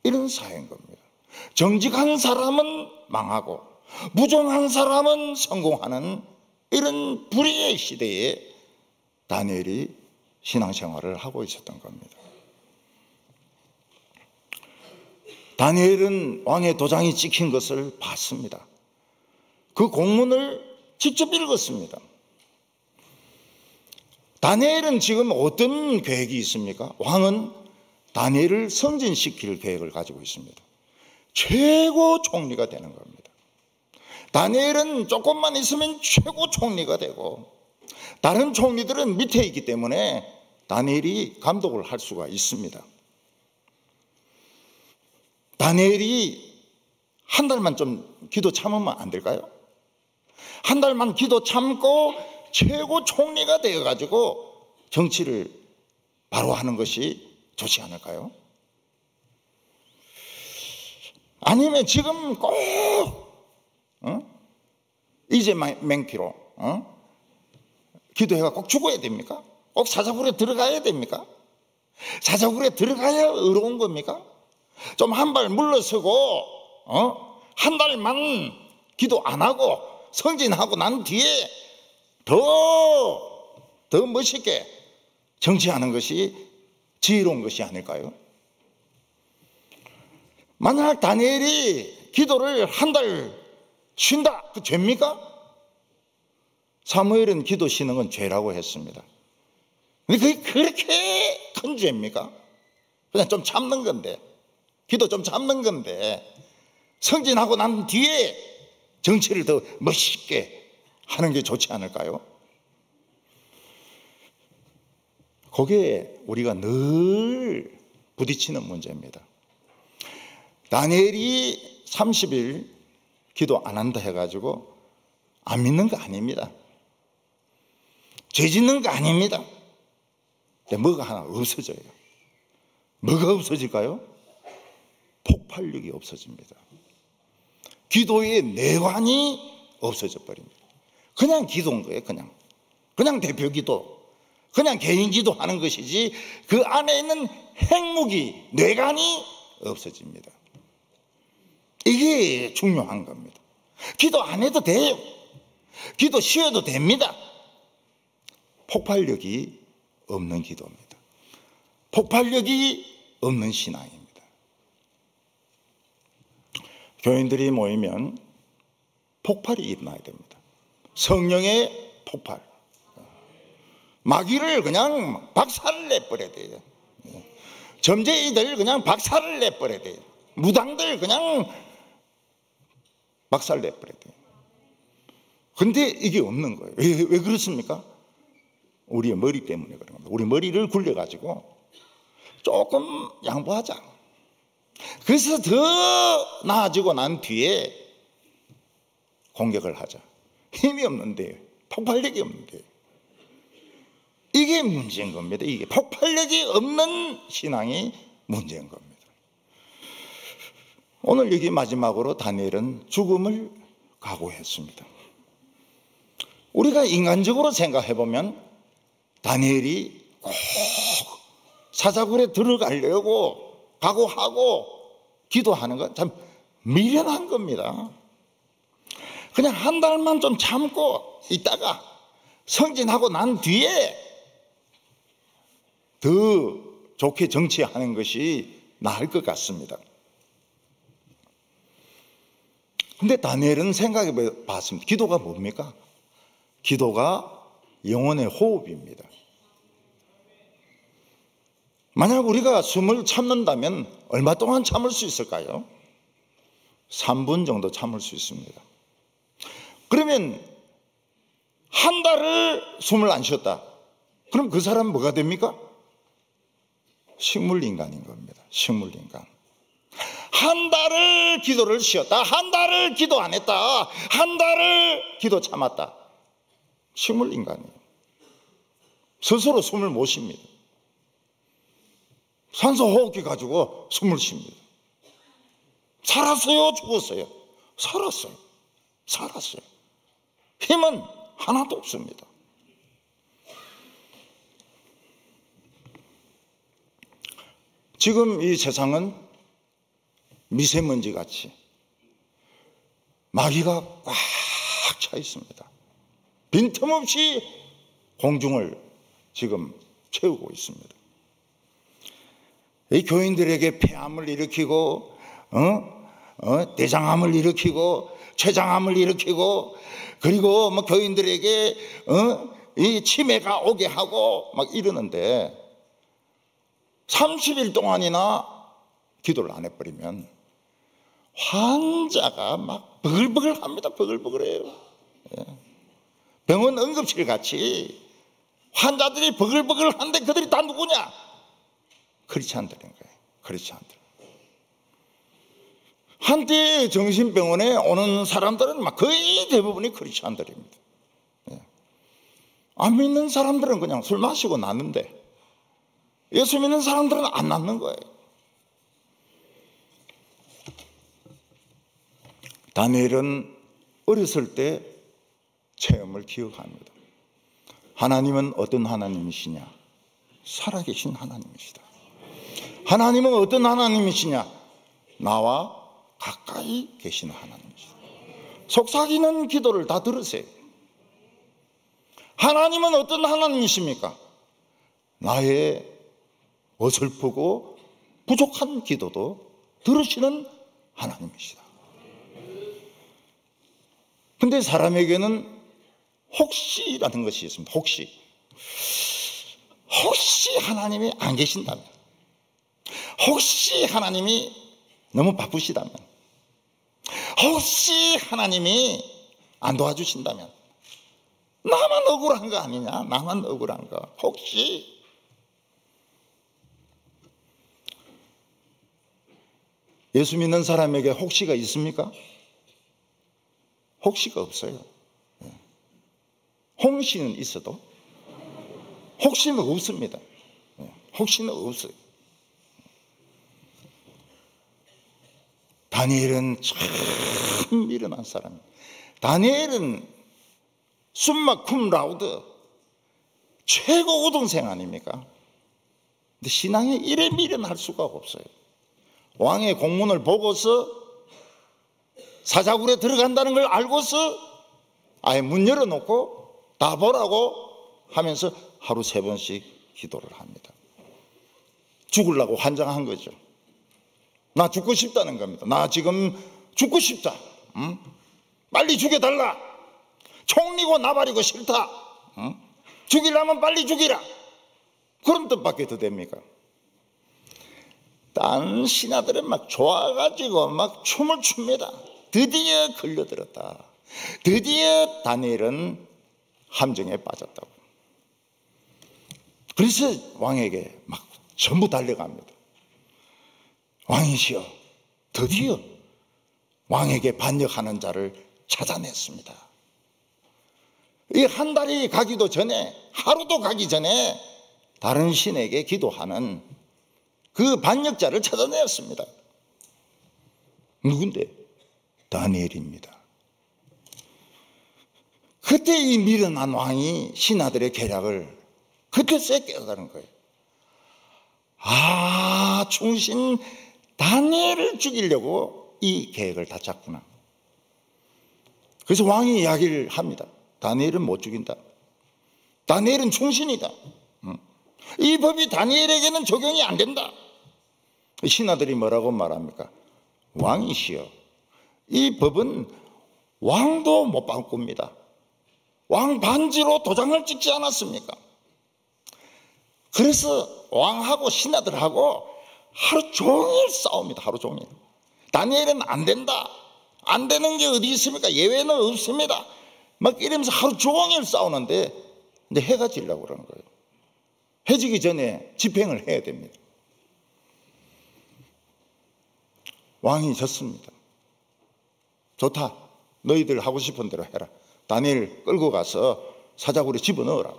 이런 사회인 겁니다. 정직한 사람은 망하고 무정한 사람은 성공하는 이런 불의의 시대에 다니엘이 신앙생활을 하고 있었던 겁니다. 다니엘은 왕의 도장이 찍힌 것을 봤습니다. 그 공문을 직접 읽었습니다. 다니엘은 지금 어떤 계획이 있습니까? 왕은 다니엘을 승진시킬 계획을 가지고 있습니다. 최고 총리가 되는 겁니다. 다니엘은 조금만 있으면 최고 총리가 되고 다른 총리들은 밑에 있기 때문에 다니엘이 감독을 할 수가 있습니다. 다니엘이 한 달만 좀 기도 참으면 안 될까요? 한 달만 기도 참고 최고 총리가 되어가지고 정치를 바로 하는 것이 좋지 않을까요? 아니면 지금 꼭 이제 맹피로 기도해가 꼭 죽어야 됩니까? 꼭 사자굴에 들어가야 됩니까? 사자굴에 들어가야 의로운 겁니까? 좀 한 발 물러서고 한 달만 기도 안 하고 성진하고 난 뒤에 더 멋있게 정치하는 것이 지혜로운 것이 아닐까요? 만약 다니엘이 기도를 한 달 쉰다, 그 죄입니까? 사무엘은 기도 쉬는 건 죄라고 했습니다. 근데 그게 그렇게 큰 죄입니까? 그냥 좀 참는 건데, 기도 좀 참는 건데, 승진하고 난 뒤에 정치를 더 멋있게 하는 게 좋지 않을까요? 그게 우리가 늘 부딪히는 문제입니다. 다니엘이 30일 기도 안 한다 해가지고 안 믿는 거 아닙니다. 죄 짓는 거 아닙니다. 근데 뭐가 하나 없어져요. 뭐가 없어질까요? 폭발력이 없어집니다. 기도의 내관이 없어져 버립니다. 그냥 기도인 거예요. 그냥 대표 기도, 그냥 개인 기도하는 것이지 그 안에 있는 핵무기, 뇌관이 없어집니다. 이게 중요한 겁니다. 기도 안 해도 돼요. 기도 쉬어도 됩니다. 폭발력이 없는 기도입니다. 폭발력이 없는 신앙입니다. 교인들이 모이면 폭발이 일어나야 됩니다. 성령의 폭발. 마귀를 그냥 박살을 내버려야 돼요. 점쟁이들 그냥 박살을 내버려야 돼요. 무당들 그냥 박살 내버려야 돼요. 근데 이게 없는 거예요. 왜 그렇습니까? 우리의 머리 때문에 그런 겁니다. 우리 머리를 굴려가지고 조금 양보하자. 그래서 더 나아지고 난 뒤에 공격을 하자. 힘이 없는데, 폭발력이 없는데. 이게 문제인 겁니다. 이게 폭발력이 없는 신앙이 문제인 겁니다. 오늘 여기 마지막으로 다니엘은 죽음을 각오했습니다. 우리가 인간적으로 생각해 보면 다니엘이 꼭 사자굴에 들어가려고 각오하고 기도하는 건 참 미련한 겁니다. 그냥 한 달만 좀 참고 있다가 성진하고 난 뒤에 더 좋게 정치하는 것이 나을 것 같습니다. 근데 다니엘은 생각해 봤습니다. 기도가 뭡니까? 기도가 영혼의 호흡입니다. 만약 우리가 숨을 참는다면 얼마 동안 참을 수 있을까요? 3분 정도 참을 수 있습니다. 그러면 한 달을 숨을 안 쉬었다. 그럼 그 사람은 뭐가 됩니까? 식물인간인 겁니다. 식물인간. 한 달을 기도를 쉬었다. 한 달을 기도 안 했다. 한 달을 기도 참았다. 식물인간이에요. 스스로 숨을 못 쉽니다. 산소 호흡기 가지고 숨을 쉽니다. 살았어요? 죽었어요? 살았어요. 살았어요. 힘은 하나도 없습니다. 지금 이 세상은 미세먼지 같이 마귀가 꽉 차 있습니다. 빈틈없이 공중을 지금 채우고 있습니다. 이 교인들에게 폐암을 일으키고 대장암을 일으키고 췌장암을 일으키고 그리고 뭐 교인들에게 이 치매가 오게 하고 막 이러는데 30일 동안이나 기도를 안 해버리면 환자가 막 버글버글합니다. 버글버글해요. 병원 응급실 같이 환자들이 버글버글한데 그들이 다 누구냐? 크리스찬들인 거예요. 크리스찬들. 한때 정신병원에 오는 사람들은 막 거의 대부분이 크리스찬들입니다. 안 믿는 사람들은 그냥 술 마시고 낫는데 예수 믿는 사람들은 안 낫는 거예요. 다니엘은 어렸을 때 체험을 기억합니다. 하나님은 어떤 하나님이시냐? 살아계신 하나님이시다. 하나님은 어떤 하나님이시냐? 나와 가까이 계신 하나님이시다. 속삭이는 기도를 다 들으세요. 하나님은 어떤 하나님이십니까? 나의 어설프고 부족한 기도도 들으시는 하나님이시다. 근데 사람에게는 혹시라는 것이 있습니다. 혹시 혹시 하나님이 안 계신다면, 혹시 하나님이 너무 바쁘시다면, 혹시 하나님이 안 도와주신다면, 나만 억울한 거 아니냐? 나만 억울한 거. 혹시. 예수 믿는 사람에게 혹시가 있습니까? 혹시가 없어요. 홍시는 있어도 혹시는 없습니다. 혹시는 없어요. 다니엘은 참 미련한 사람이에요. 다니엘은 숨마 쿰 라우드 최고 우등생 아닙니까? 근데 신앙에 이래 미련할 수가 없어요. 왕의 공문을 보고서 사자굴에 들어간다는 걸 알고서 아예 문 열어놓고 다 보라고 하면서 하루 3번씩 기도를 합니다. 죽으려고 환장한 거죠. 나 죽고 싶다는 겁니다. 나 지금 죽고 싶다. 응? 빨리 죽여달라. 총리고 나발이고 싫다. 응? 죽이려면 빨리 죽이라. 그런 뜻밖에 더 됩니까? 딴 신하들은 막 좋아가지고 막 춤을 춥니다. 드디어 걸려들었다. 드디어 다니엘은 함정에 빠졌다고. 그래서 왕에게 막 전부 달려갑니다. 왕이시여, 드디어 왕에게 반역하는 자를 찾아냈습니다. 이 한 달이 가기도 전에, 하루도 가기 전에 다른 신에게 기도하는 그 반역자를 찾아내었습니다. 누군데? 다니엘입니다. 그때 이 미련한 왕이 신하들의 계략을 그때서야 깨달은 거예요. 아, 충신 다니엘을 죽이려고 이 계획을 다 짰구나. 그래서 왕이 이야기를 합니다. 다니엘은 못 죽인다. 다니엘은 충신이다. 이 법이 다니엘에게는 적용이 안 된다. 신하들이 뭐라고 말합니까? 왕이시여, 이 법은 왕도 못 바꿉니다. 왕 반지로 도장을 찍지 않았습니까? 그래서 왕하고 신하들하고 하루 종일 싸웁니다. 하루 종일. 다니엘은 안 된다. 안 되는 게 어디 있습니까? 예외는 없습니다. 막 이러면서 하루 종일 싸우는데, 근데 해가 지려고 그러는 거예요. 해 지기 전에 집행을 해야 됩니다. 왕이 졌습니다. 좋다. 너희들 하고 싶은 대로 해라. 다니엘 끌고 가서 사자굴에 집어넣으라.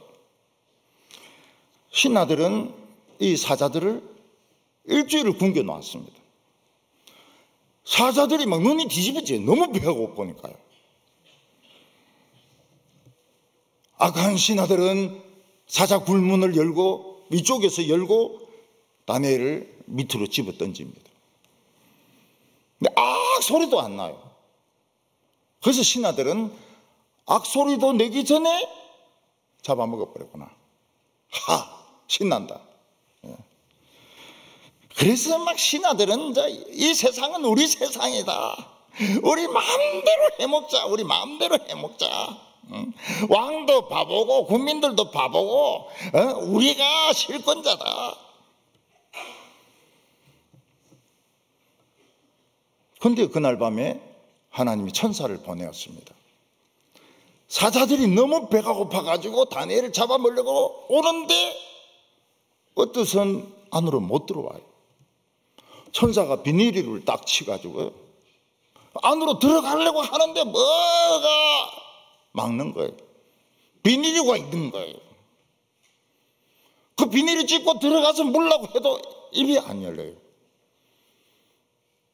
신하들은 이 사자들을 일주일을 굶겨 놓았습니다. 사자들이 막 눈이 뒤집어져요. 너무 배가 고프니까요. 악한 신하들은 사자 굴문을 열고 위쪽에서 열고 다니엘을 밑으로 집어 던집니다. 근데 소리도 안 나요. 그래서 신하들은 소리도 내기 전에 잡아먹어버렸구나. 신난다. 그래서 막 신하들은 이 세상은 우리 세상이다. 우리 마음대로 해먹자. 우리 마음대로 해먹자. 왕도 바보고 국민들도 바보고 우리가 실권자다. 그런데 그날 밤에 하나님이 천사를 보내었습니다. 사자들이 너무 배가 고파가지고 다니엘을 잡아먹으려고 오는데 어떠선 안으로 못 들어와요. 천사가 비닐을 딱 치가지고 안으로 들어가려고 하는데 뭐가 막는 거예요. 비닐이가 있는 거예요. 그 비닐을 찢고 들어가서 물라고 해도 입이 안 열려요.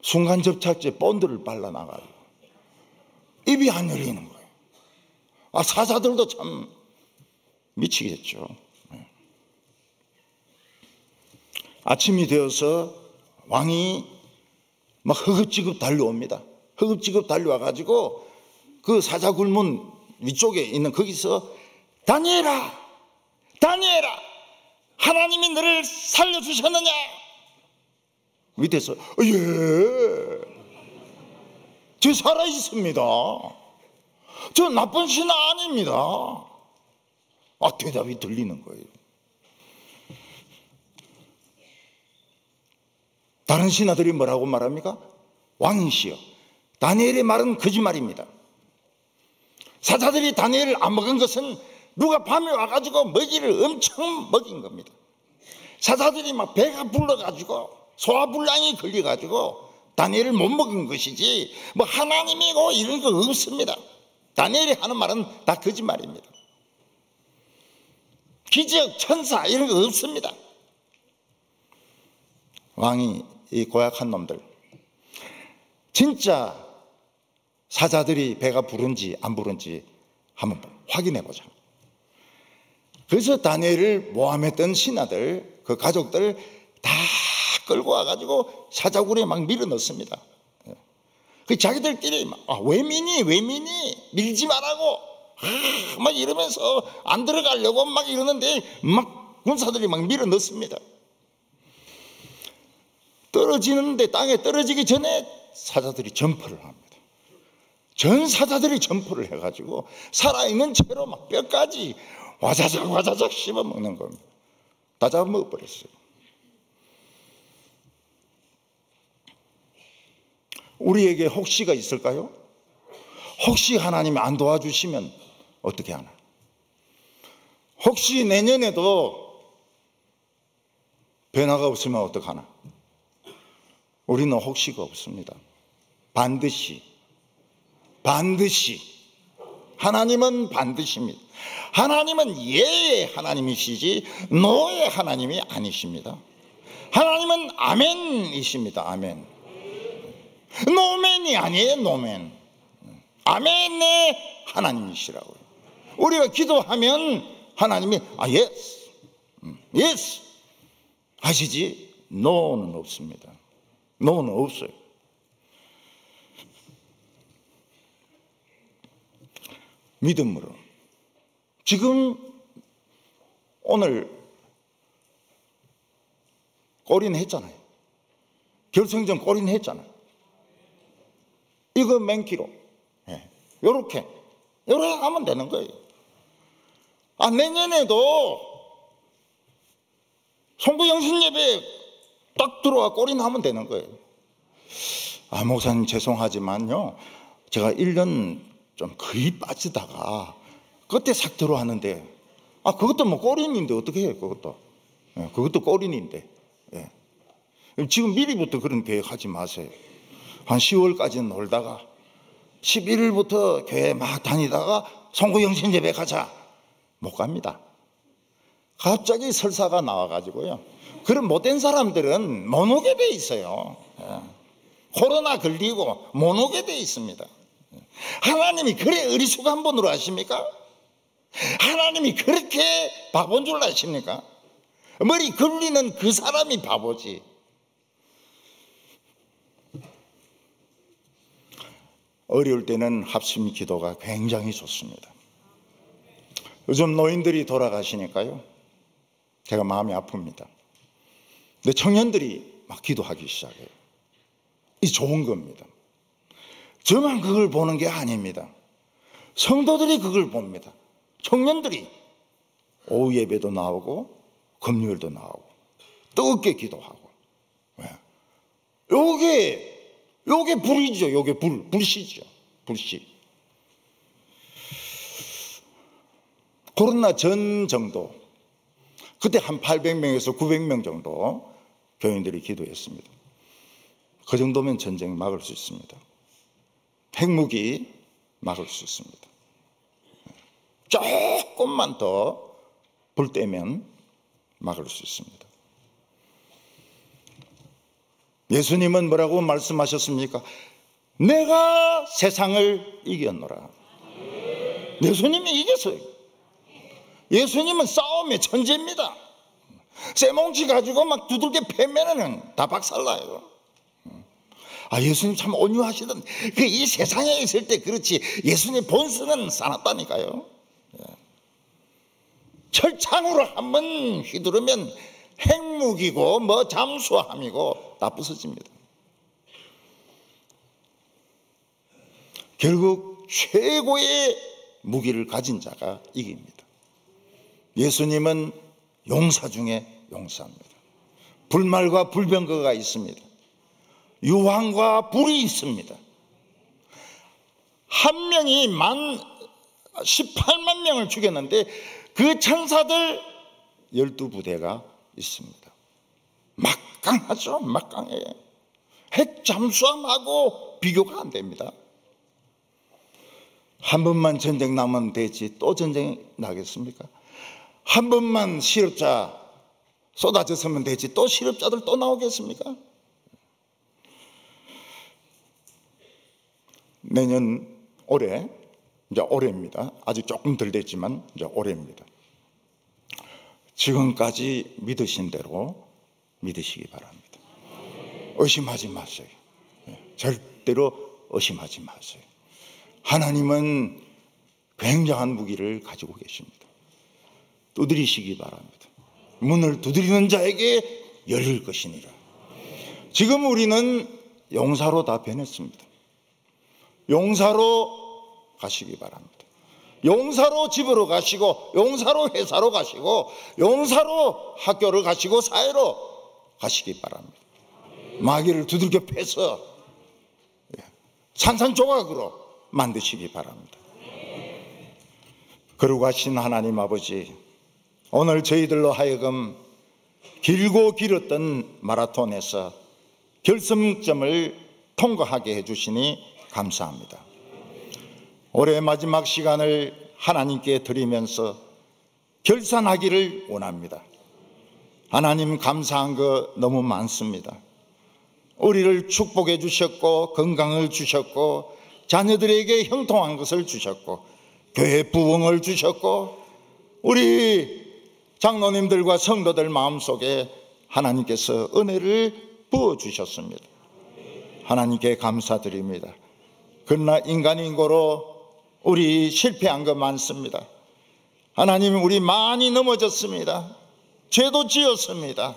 순간 접착제 본드를 발라나가요. 입이 안 열리는 거예요. 사자들도 참 미치겠죠. 아침이 되어서 왕이 막 허겁지겁 달려옵니다. 허겁지겁 달려와가지고 그 사자굴문 위쪽에 있는 거기서 다니엘아, 다니엘아, 하나님이 너를 살려주셨느냐? 밑에서 예, 저 살아있습니다. 저 나쁜 신하 아닙니다. 대답이 들리는 거예요. 다른 신하들이 뭐라고 말합니까? 왕이시여, 다니엘의 말은 거짓말입니다. 사자들이 다니엘을 안 먹은 것은 누가 밤에 와가지고 먹이를 엄청 먹인 겁니다. 사자들이 막 배가 불러가지고 소화불량이 걸려가지고 다니엘을 못 먹은 것이지 뭐 하나님이고 이런 거 없습니다. 다니엘이 하는 말은 다 거짓말입니다. 기적, 천사 이런 거 없습니다. 왕이 이 고약한 놈들, 진짜 사자들이 배가 부른지 안 부른지 한번 확인해 보자. 그래서 다니엘을 모함했던 신하들, 그 가족들 다 끌고 와가지고 사자굴에 막 밀어 넣습니다. 그 자기들끼리 외민이 밀지 말라고 막 이러면서 안 들어가려고 막 이러는데 막 군사들이 막 밀어 넣습니다. 떨어지는데 땅에 떨어지기 전에 사자들이 점프를 합니다. 전 사자들이 점프를 해가지고 살아있는 채로 막 뼈까지 와자작 씹어 먹는 겁니다. 다 잡아먹어버렸어요. 우리에게 혹시가 있을까요? 혹시 하나님이 안 도와주시면 어떻게 하나? 혹시 내년에도 변화가 없으면 어떡하나? 우리는 혹시가 없습니다. 반드시 하나님은 반드시입니다. 하나님은 예의 하나님이시지 노의 하나님이 아니십니다. 하나님은 아멘이십니다. 아멘. 노맨이 아니에요. 노맨. 아멘의 하나님이시라고요. 우리가 기도하면 하나님이 예스 하시지 노는 없습니다. 노는 없어요. 믿음으로. 지금 오늘 골인 했잖아요. 결승전 골인 했잖아요. 이거 맨키로 요렇게 하면 되는 거예요. 내년에도 송구영신 예배 딱 들어와 골인 하면 되는 거예요. 목사님 죄송하지만요, 제가 1년 좀 거의 빠지다가 그때 싹 들어왔는데 그것도 뭐 골인인데 어떻게 해요? 그것도 골인인데. 지금 미리부터 그런 계획하지 마세요. 한 10월까지는 놀다가 11일부터 교회 막 다니다가 송구영신 예배 가자. 못 갑니다. 갑자기 설사가 나와가지고요, 그런 못된 사람들은 못 오게 돼 있어요. 코로나 걸리고 못 오게 돼 있습니다. 하나님이 그래 어리숙한 분으로 아십니까? 하나님이 그렇게 바본 줄 아십니까? 머리 굴리는 그 사람이 바보지. 어려울 때는 합심 기도가 굉장히 좋습니다. 요즘 노인들이 돌아가시니까요, 제가 마음이 아픕니다. 근데 청년들이 막 기도하기 시작해요. 이 좋은 겁니다. 저만 그걸 보는 게 아닙니다. 성도들이 그걸 봅니다. 청년들이 오후 예배도 나오고 금요일도 나오고 뜨겁게 기도하고. 요게 불이죠. 요게 불씨죠. 불씨. 코로나 전 정도, 그때 한 800명에서 900명 정도 교인들이 기도했습니다. 그 정도면 전쟁 막을 수 있습니다. 핵무기 막을 수 있습니다. 조금만 더 불 떼면 막을 수 있습니다. 예수님은 뭐라고 말씀하셨습니까? 내가 세상을 이겼노라. 예수님이 이겼어요. 예수님은 싸움의 천재입니다. 쇠뭉치 가지고 막 두들겨 패면은 다 박살나요. 예수님 참 온유하시던 이 세상에 있을 때 그렇지 예수님 본성은 싸놨다니까요. 철창으로 한번 휘두르면 핵무기고 뭐 잠수함이고 다 부서집니다. 결국 최고의 무기를 가진 자가 이깁니다. 예수님은 용사 중에 용사입니다. 불말과 불병거가 있습니다. 유황과 불이 있습니다. 한 명이 18만 명을 죽였는데 그 천사들 12부대가 있습니다. 막강하죠. 막강해. 핵 잠수함하고 비교가 안 됩니다. 한 번만 전쟁 나면 되지 또 전쟁 나겠습니까? 한 번만 실업자 쏟아졌으면 되지 또 실업자들 또 나오겠습니까? 내년 올해, 이제 올해입니다. 아직 조금 덜 됐지만 이제 올해입니다. 지금까지 믿으신 대로 믿으시기 바랍니다. 의심하지 마세요. 절대로 의심하지 마세요. 하나님은 굉장한 무기를 가지고 계십니다. 두드리시기 바랍니다. 문을 두드리는 자에게 열릴 것이니라. 지금 우리는 용사로 다 변했습니다. 용사로 가시기 바랍니다. 용사로 집으로 가시고, 용사로 회사로 가시고, 용사로 학교를 가시고, 사회로 가시기 바랍니다. 마귀를 두들겨 패서 산산조각으로 만드시기 바랍니다. 거룩하신 하나님 아버지, 오늘 저희들로 하여금 길고 길었던 마라톤에서 결승점을 통과하게 해주시니 감사합니다. 올해 마지막 시간을 하나님께 드리면서 결산하기를 원합니다. 하나님 감사한 거 너무 많습니다. 우리를 축복해 주셨고, 건강을 주셨고, 자녀들에게 형통한 것을 주셨고, 교회 부흥을 주셨고, 우리 장로님들과 성도들 마음속에 하나님께서 은혜를 부어주셨습니다. 하나님께 감사드립니다. 그러나 인간인 고로 우리 실패한 거 많습니다. 하나님, 우리 많이 넘어졌습니다. 죄도 지었습니다.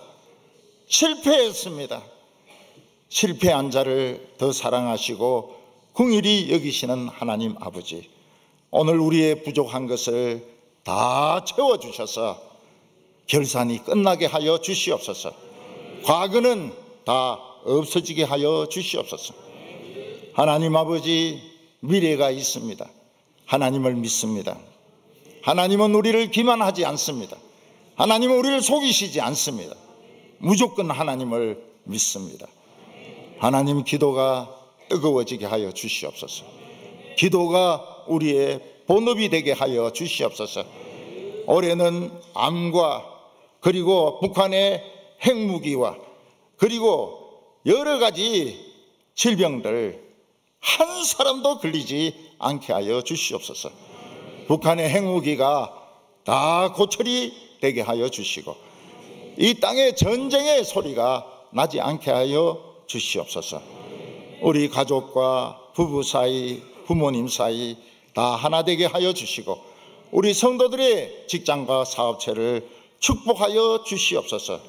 실패했습니다. 실패한 자를 더 사랑하시고 긍휼히 여기시는 하나님 아버지, 오늘 우리의 부족한 것을 다 채워주셔서 결산이 끝나게 하여 주시옵소서. 과거는 다 없어지게 하여 주시옵소서. 하나님 아버지, 미래가 있습니다. 하나님을 믿습니다. 하나님은 우리를 기만하지 않습니다. 하나님은 우리를 속이시지 않습니다. 무조건 하나님을 믿습니다. 하나님, 기도가 뜨거워지게 하여 주시옵소서. 기도가 우리의 본업이 되게 하여 주시옵소서. 올해는 암과 그리고 북한의 핵무기와 그리고 여러 가지 질병들 한 사람도 걸리지 않게 하여 주시옵소서. 북한의 핵무기가 다 고철이 되게 하여 주시고 이 땅에 전쟁의 소리가 나지 않게 하여 주시옵소서. 우리 가족과 부부 사이, 부모님 사이 다 하나 되게 하여 주시고 우리 성도들의 직장과 사업체를 축복하여 주시옵소서.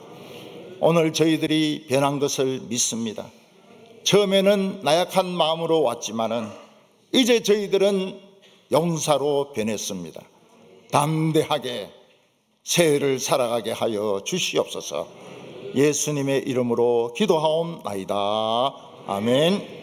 오늘 저희들이 변한 것을 믿습니다. 처음에는 나약한 마음으로 왔지만은 이제 저희들은 용사로 변했습니다. 담대하게 새해를 살아가게 하여 주시옵소서. 예수님의 이름으로 기도하옵나이다. 아멘.